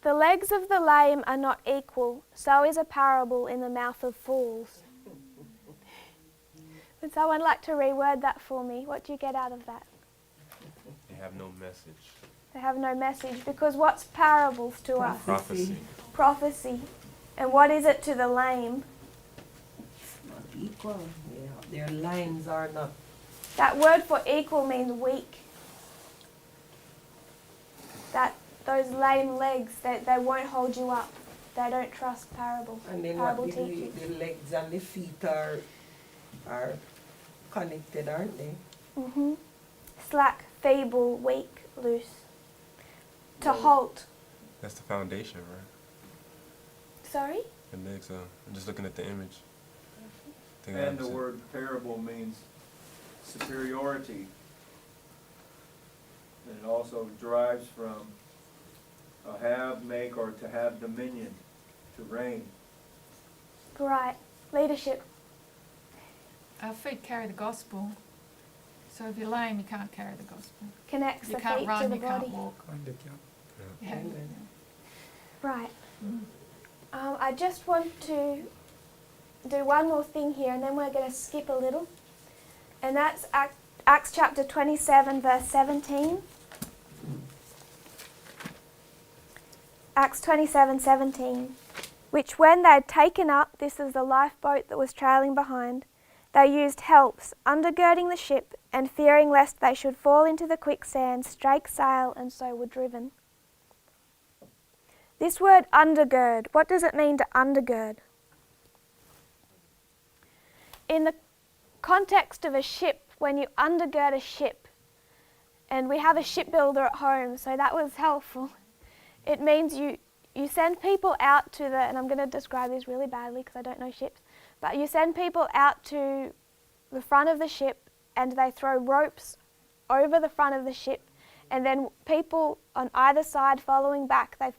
The legs of the lame are not equal, so is a parable in the mouth of fools. Would someone like to reword that for me? What do you get out of that? They have no message. They have no message, because what's parables to us? Prophecy. Prophecy. And what is it to the lame? Not equal. Yeah, their lines are not. That word for equal means weak. Those lame legs, they won't hold you up. They don't trust parable. And then Parable what teaching. the legs and the feet are connected, aren't they? Mm-hmm. Slack, feeble, weak, loose. To halt. That's the foundation, right? Sorry? The legs. I'm just looking at the image. And the word parable means superiority. And it also derives from have, make, or to have dominion, to reign. Right. Leadership. Our feet carry the gospel. So if you're lame, you can't carry the gospel. Connects You the can't feet run, to the you body. can't walk. Yeah. Yeah. Right. I just want to do one more thing here, and then we're going to skip a little. And that's Acts chapter 27, verse 17. Acts 27:17. Which when they had taken up, this is the lifeboat that was trailing behind, they used helps, undergirding the ship, and fearing lest they should fall into the quicksand, strake sail, and so were driven. This word undergird, what does it mean to undergird? In the context of a ship, when you undergird a ship, and we have a shipbuilder at home, so that was helpful. It means you send people out to and I'm going to describe this really badly because I don't know ships, but you send people out to the front of the ship and they throw ropes over the front of the ship, and then people on either side following back, they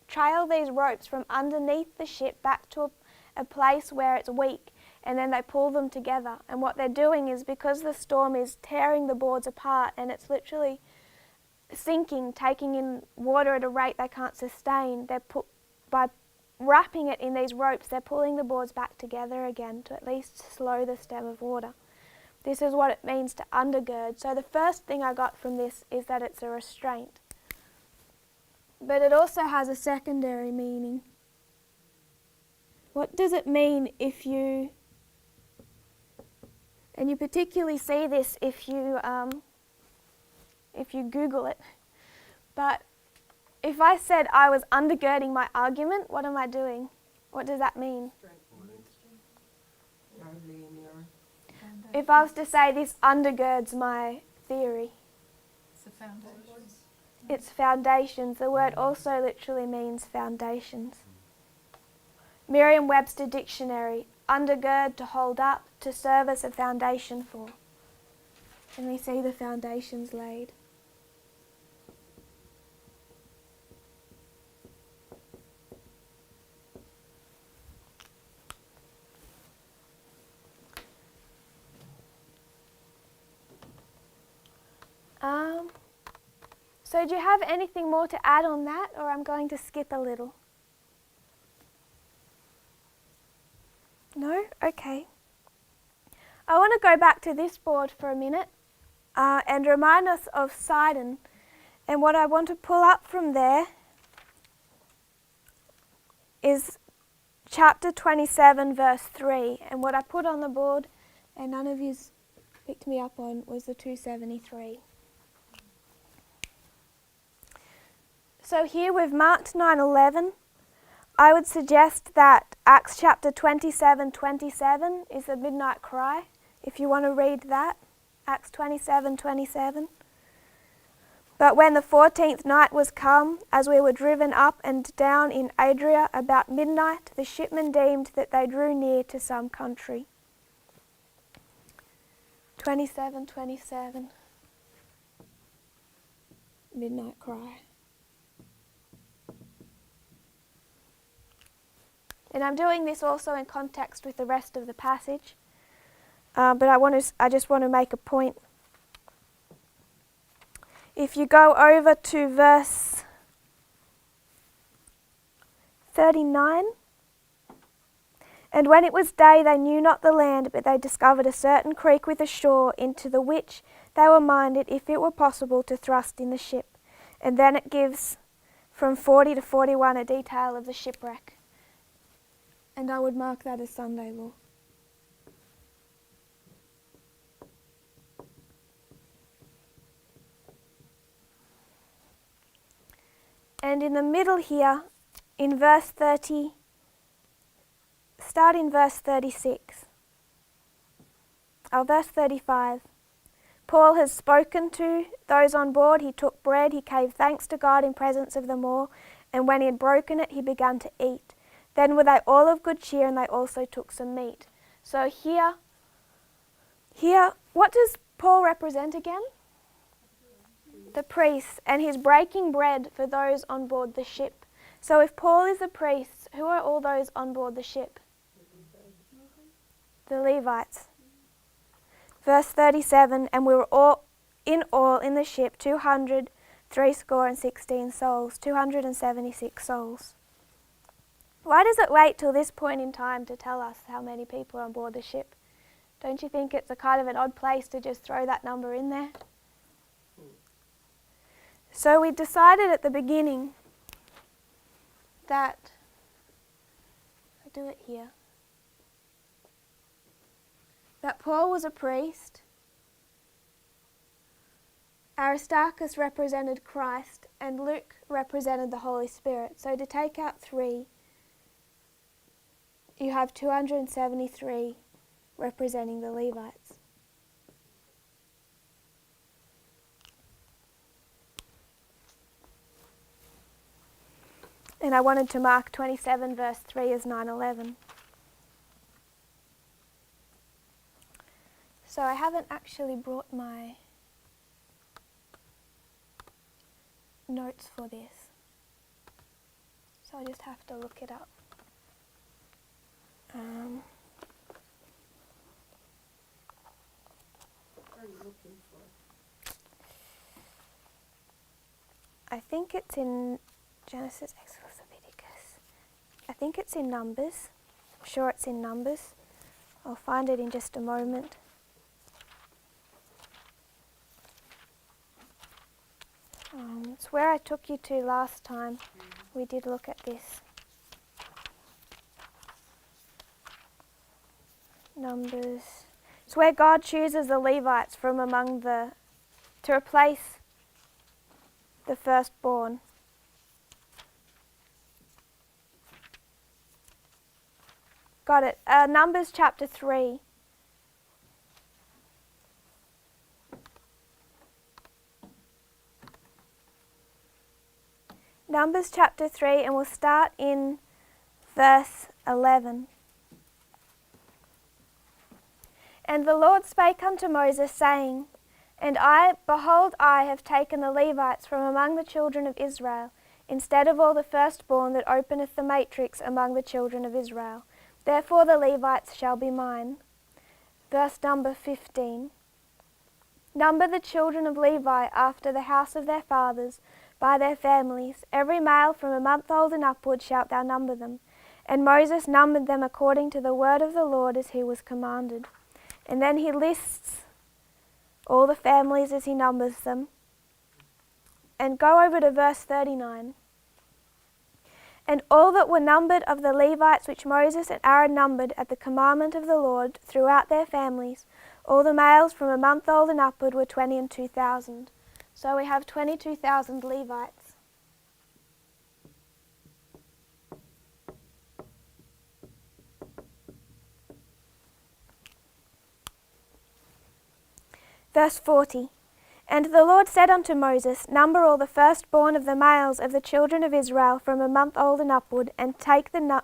trail these ropes from underneath the ship back to a place where it's weak, and then they pull them together. And what they're doing is, because the storm is tearing the boards apart and it's literally sinking, taking in water at a rate they can't sustain, by wrapping it in these ropes, they're pulling the boards back together again to at least slow the stem of water. This is what it means to undergird. So the first thing I got from this is that it's a restraint. But it also has a secondary meaning. What does it mean if you, and you particularly see this if you Google it, but if I said I was undergirding my argument, what am I doing? What does that mean? If I was to say this undergirds my theory, It's the foundations. it's foundations. The word also literally means foundations. Merriam-Webster Dictionary, undergird, to hold up, to serve as a foundation for. And we see the foundations laid. So do you have anything more to add on that, or I'm going to skip a little? No? Okay. I want to go back to this board for a minute and remind us of Sidon. And what I want to pull up from there is chapter 27, verse 3. And what I put on the board, and none of you picked me up on, was the 273. So here we've marked 9/11. I would suggest that Acts chapter 27:27 is the midnight cry, if you want to read that, Acts 27:27. But when the 14th night was come, as we were driven up and down in Adria about midnight, the shipmen deemed that they drew near to some country. 27:27. Midnight cry. And I'm doing this also in context with the rest of the passage, but I just want to make a point. If you go over to verse 39, and when it was day they knew not the land, but they discovered a certain creek with a shore, into the which they were minded, if it were possible, to thrust in the ship. And then it gives from 40 to 41 a detail of the shipwreck. And I would mark that as Sunday law. And in the middle here, in verse 30, start in verse 36. Verse 35. Paul has spoken to those on board. He took bread, he gave thanks to God in presence of them all, and when he had broken it, he began to eat. Then were they all of good cheer, and they also took some meat. So here, what does Paul represent again? The priest, and he's breaking bread for those on board the ship. So if Paul is the priest, who are all those on board the ship? The Levites. Verse 37, and we were all in the ship 216 souls, 276 souls. Why does it wait till this point in time to tell us how many people are on board the ship? Don't you think it's a kind of an odd place to just throw that number in there? So we decided at the beginning that, I'll do it here, that Paul was a priest, Aristarchus represented Christ, and Luke represented the Holy Spirit. So to take out 3, you have 273 representing the Levites. And I wanted to mark 27 verse 3 as 9/11. So I haven't actually brought my notes for this. So I just have to look it up. What are you looking for? I think it's in Genesis, Exodus, Leviticus. I think it's in Numbers. I'm sure it's in Numbers. I'll find it in just a moment. It's where I took you to last time. We did look at this. Numbers. It's where God chooses the Levites from among to replace the firstborn. Got it. Numbers chapter 3. Numbers chapter 3, and we'll start in verse 11. And the Lord spake unto Moses, saying, And I, behold, I have taken the Levites from among the children of Israel, instead of all the firstborn that openeth the matrix among the children of Israel. Therefore the Levites shall be mine. Verse number 15. Number the children of Levi after the house of their fathers, by their families. Every male from a month old and upward shalt thou number them. And Moses numbered them according to the word of the Lord as he was commanded. And then he lists all the families as he numbers them. And go over to verse 39. And all that were numbered of the Levites which Moses and Aaron numbered at the commandment of the Lord throughout their families, all the males from a month old and upward were 22,000. So we have 22,000 Levites. Verse 40. And the Lord said unto Moses, Number all the firstborn of the males of the children of Israel from a month old and upward, and take the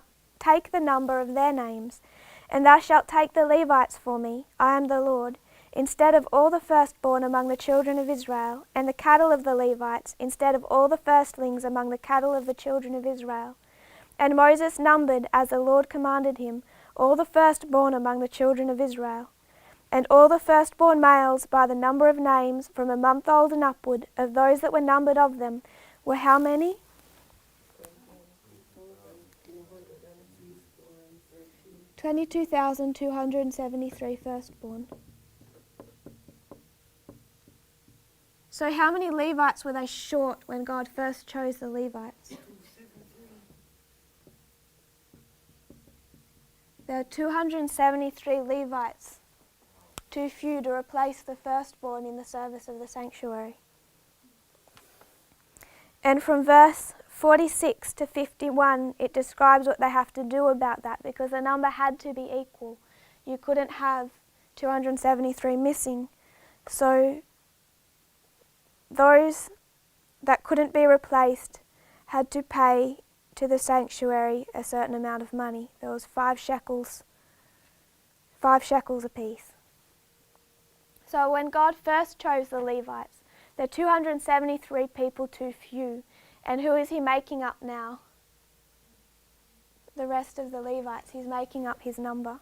number of their names. And thou shalt take the Levites for me, I am the Lord, instead of all the firstborn among the children of Israel, and the cattle of the Levites, instead of all the firstlings among the cattle of the children of Israel. And Moses numbered, as the Lord commanded him, all the firstborn among the children of Israel. And all the firstborn males by the number of names from a month old and upward, of those that were numbered of them, were how many? 22,273 firstborn. So how many Levites were they short when God first chose the Levites? There were 273 Levites, too few to replace the firstborn in the service of the sanctuary. And from verse 46 to 51, it describes what they have to do about that, because the number had to be equal. You couldn't have 273 missing. So those that couldn't be replaced had to pay to the sanctuary a certain amount of money. There was 5 shekels apiece. So when God first chose the Levites, there are 273 people too few. And who is he making up now? The rest of the Levites. He's making up his number.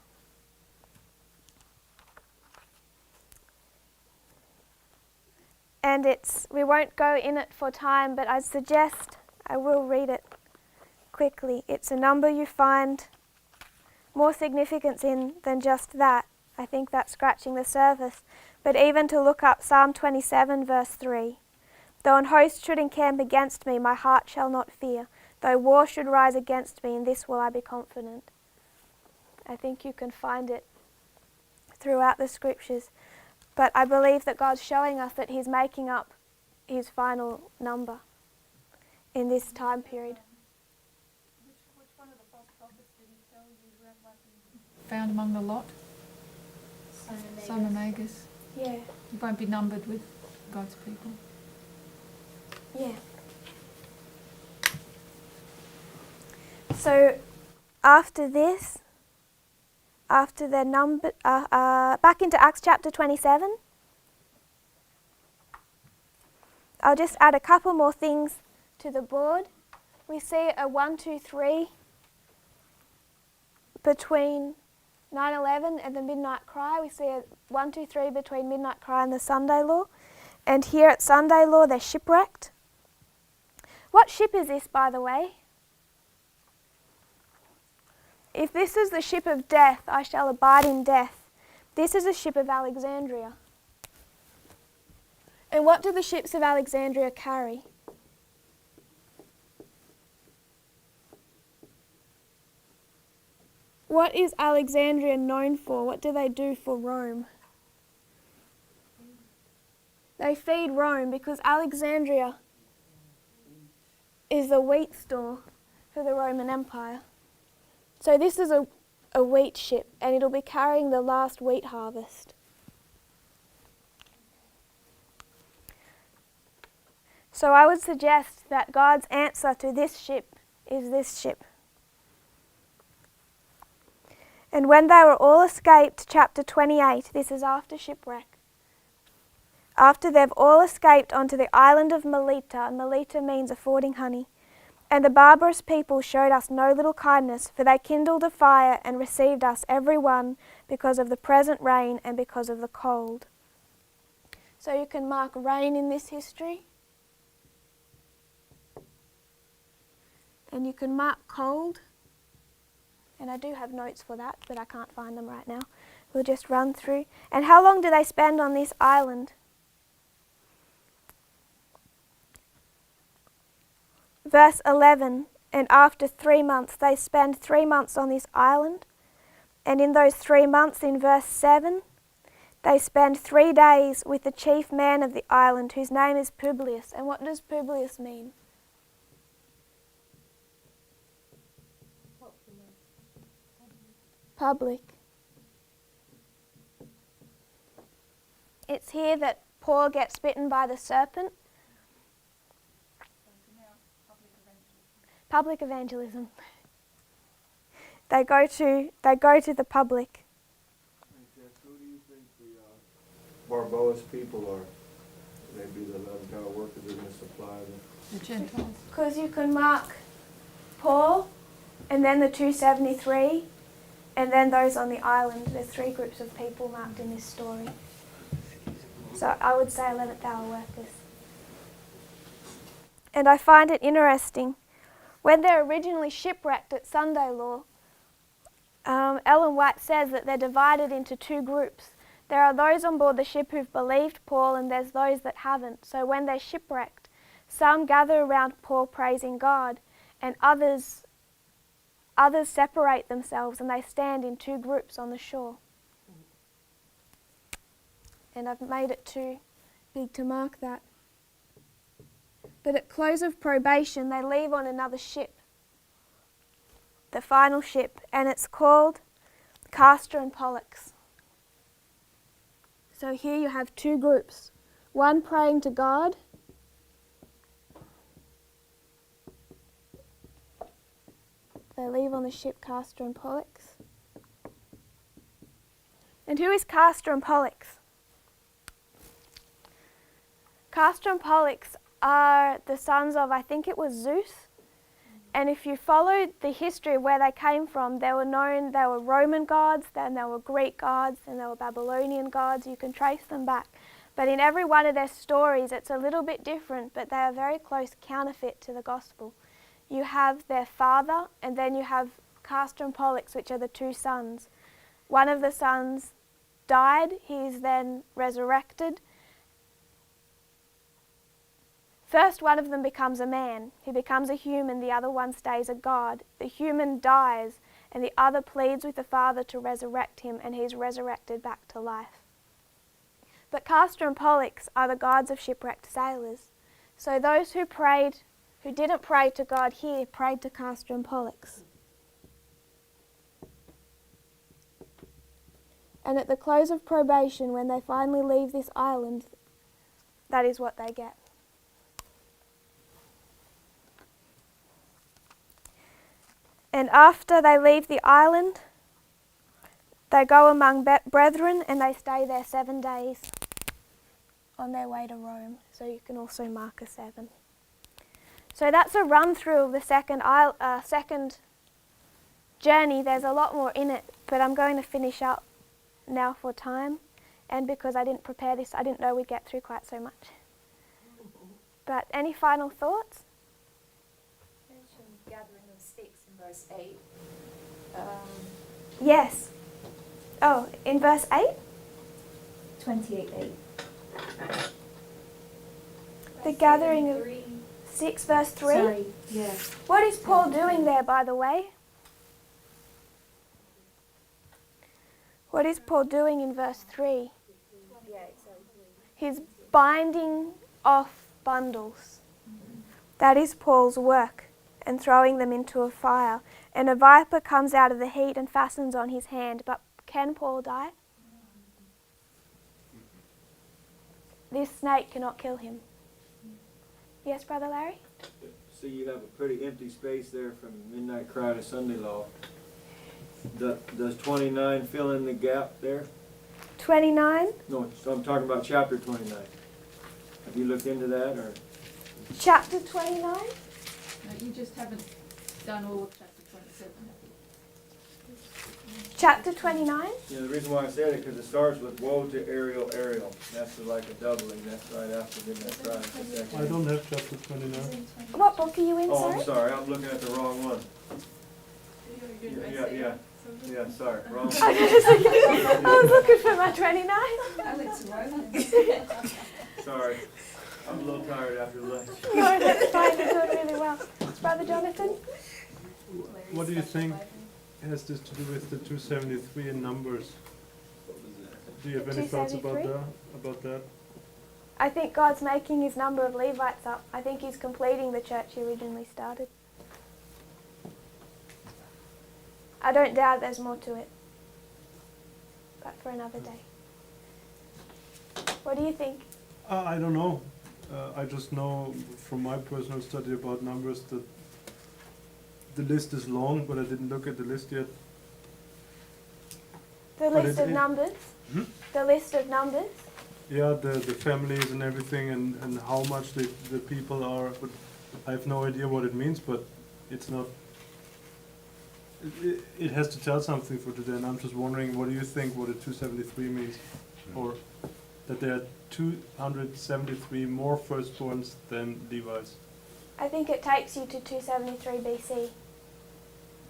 And we won't go in it for time, but I will read it quickly. It's a number you find more significance in than just that. I think that's scratching the surface. But even to look up Psalm 27 verse 3. Though an host should encamp against me, my heart shall not fear. Though war should rise against me, in this will I be confident. I think you can find it throughout the scriptures. But I believe that God's showing us that he's making up his final number in this time period. Which one of the false prophets did he tell you read like Found among the lot, son of Magus. Magus. Yeah. You won't be numbered with God's people. Yeah. So after this, after they're numbered, back into Acts chapter 27, I'll just add a couple more things to the board. We see a 1, 2, 3 between 9/11 and the midnight cry. We see a 1, 2, 3 between midnight cry and the Sunday law. And here at Sunday law, they're shipwrecked. What ship is this, by the way? If this is the ship of death, I shall abide in death. This is a ship of Alexandria. And what do the ships of Alexandria carry? What is Alexandria known for? What do they do for Rome? They feed Rome because Alexandria is the wheat store for the Roman Empire. So this is a wheat ship, and it'll be carrying the last wheat harvest. So I would suggest that God's answer to this ship is this ship. And when they were all escaped, chapter 28, this is after shipwreck. After they've all escaped onto the island of Melita, and Melita means affording honey, and the barbarous people showed us no little kindness, for they kindled a fire and received us every one because of the present rain and because of the cold. So you can mark rain in this history. And you can mark cold. And I do have notes for that, but I can't find them right now. We'll just run through. And how long do they spend on this island? Verse 11, and after 3 months, they spend 3 months on this island. And in those 3 months, in verse 7, they spend 3 days with the chief man of the island, whose name is Publius. And what does Publius mean? Public. It's here that Paul gets bitten by the serpent. Public evangelism. They go to the public. Who do you think the Barboa's people are? Maybe the Gentile workers are going to supply them. The Gentiles. Because you can mark Paul, and then the 273, and then those on the island. There's 3 groups of people marked in this story. So I would say 11th hour workers. And I find it interesting. When they're originally shipwrecked at Sunday Law, Ellen White says that they're divided into 2 groups. There are those on board the ship who've believed Paul, and there's those that haven't. So when they're shipwrecked, some gather around Paul praising God, and others separate themselves and they stand in 2 groups on the shore. And I've made it too big to mark that. But at close of probation, they leave on another ship, the final ship, and it's called Castor and Pollux. So here you have 2 groups, one praying to God, they leave on the ship Castor and Pollux. And who is Castor and Pollux? Castor and Pollux are the sons of, I think it was Zeus. And if you followed the history of where they came from, they were Roman gods, then they were Greek gods, then they were Babylonian gods. You can trace them back. But in every one of their stories, it's a little bit different, but they are very close counterfeit to the gospel. You have their father, and then you have Castor and Pollux, which are the 2 sons. One of the sons died, he is then resurrected. First, one of them becomes a man. He becomes a human, the other one stays a god. The human dies, and the other pleads with the Father to resurrect him, and he's resurrected back to life. But Castor and Pollux are the gods of shipwrecked sailors. So those who didn't pray to God here, prayed to Castor and Pollux. And at the close of probation, when they finally leave this island, that is what they get. And after they leave the island, they go among brethren and they stay there 7 days on their way to Rome. So you can also mark a 7. So that's a run through of the second journey. There's a lot more in it, but I'm going to finish up now for time. And because I didn't prepare this, I didn't know we'd get through quite so much. But any final thoughts? Gathering of sticks in verse 8. Yes. Oh, in verse 8? 28:8. The gathering of 3. 6 verse 3. Sorry, yeah. What is Paul doing there, by the way? What is Paul doing in verse 3? Yeah, sorry. He's binding off bundles. That is Paul's work, and throwing them into a fire. And a viper comes out of the heat and fastens on his hand. But can Paul die? This snake cannot kill him. Yes, Brother Larry? See, you have a pretty empty space there from midnight cry to Sunday law. Does 29 fill in the gap there? 29. No, I'm talking about chapter 29. Have you looked into that, or? Chapter 29. No, you just haven't done all of chapter 27. Chapter 29. Yeah, the reason why I said it, because it starts with woe to Ariel, Ariel. That's like a doubling. That's right after midnight cry. I don't have chapter 29. What book are you in, Oh, sorry? I'm sorry. I'm looking at the wrong one. Yeah, sorry. Wrong one. I was looking for my 29. Sorry. I'm a little tired after lunch. No, that's fine. You're doing really well. Brother Jonathan? What do you think has this to do with the 273 in Numbers? Do you have any thoughts about 273? that? I think God's making his number of Levites up. I think he's completing the church he originally started. I don't doubt there's more to it. But for another day. What do you think? I don't know. I just know from my personal study about Numbers that the list is long, but I didn't look at the list yet. The But list it- of numbers? Hmm? The list of numbers? Yeah, the families and everything, and how much the people are, but I have no idea what it means, but it's not, it has to tell something for today, and I'm just wondering, what do you think what a 273 means? Or that there are 273 more firstborns than Levites? I think it takes you to 273 BC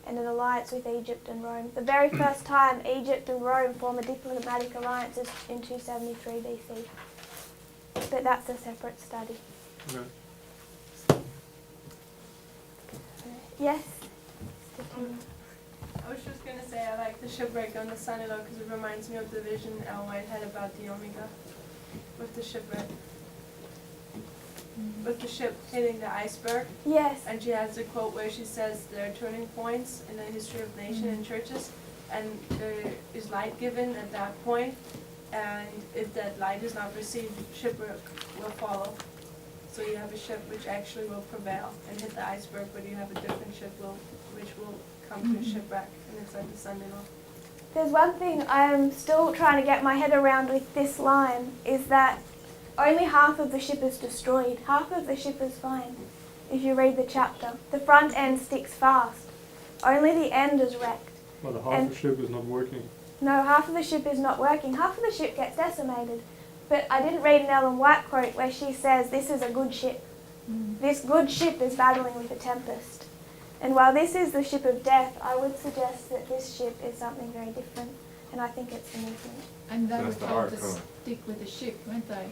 and an alliance with Egypt and Rome. The very first time Egypt and Rome form a diplomatic alliance is in 273 BC. But that's a separate study. Okay. Yes? I was just going to say I like the shipwreck on the Son-in-law because it reminds me of the vision Ellen White had about the Omega with the shipwreck. With the ship hitting the iceberg. Yes. And she has a quote where she says there are turning points in the history of nation and churches, and there is light given at that point, and if that light is not received, shipwreck will follow. So you have a ship which actually will prevail and hit the iceberg, but you have a different ship which will come to a shipwreck, and it's like the Son-in-law. There's one thing I'm still trying to get my head around with this line, is that only half of the ship is destroyed. Half of the ship is fine, if you read the chapter. The front end sticks fast. Only the end is wrecked. Well, the half the ship is not working. No, half of the ship is not working. Half of the ship gets decimated. But I didn't read an Ellen White quote where she says this is a good ship. This good ship is battling with a tempest. And while this is the ship of death, I would suggest that this ship is something very different. And I think it's a movement. And they So were that's the told ark, to huh? stick with the ship, weren't they?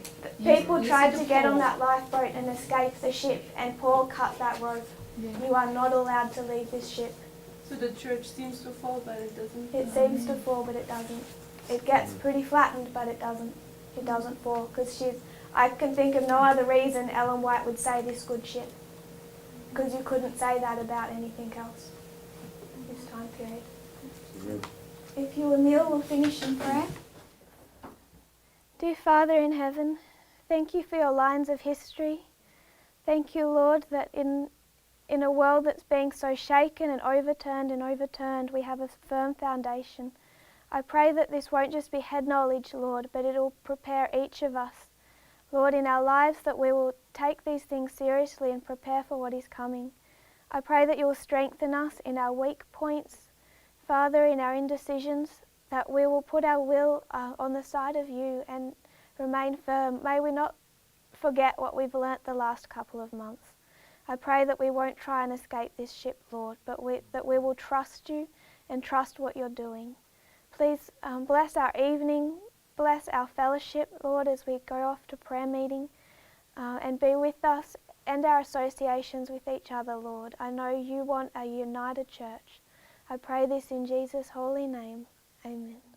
People Yes, tried listen to get on Paul. that lifeboat and escape the ship, and Paul cut that rope. Yeah. You are not allowed to leave this ship. So the church seems to fall, but it doesn't. It seems to fall, but it doesn't. It gets pretty flattened, but it doesn't. It doesn't fall, because I can think of no other reason Ellen White would say this good ship, because you couldn't say that about anything else in this time period. If you will kneel, we'll finish in prayer. Dear Father in heaven, thank you for your lines of history. Thank you, Lord, that in a world that's being so shaken and overturned, we have a firm foundation. I pray that this won't just be head knowledge, Lord, but it'll prepare each of us, Lord, in our lives, that we will take these things seriously and prepare for what is coming. I pray that you will strengthen us in our weak points, Father, in our indecisions, that we will put our will on the side of you and remain firm. May we not forget what we've learnt the last couple of months. I pray that we won't try and escape this ship, Lord, but that we will trust you and trust what you're doing. Please bless our evening, bless our fellowship, Lord, as we go off to prayer meeting. and be with us and our associations with each other, Lord. I know you want a united church. I pray this in Jesus' holy name. Amen.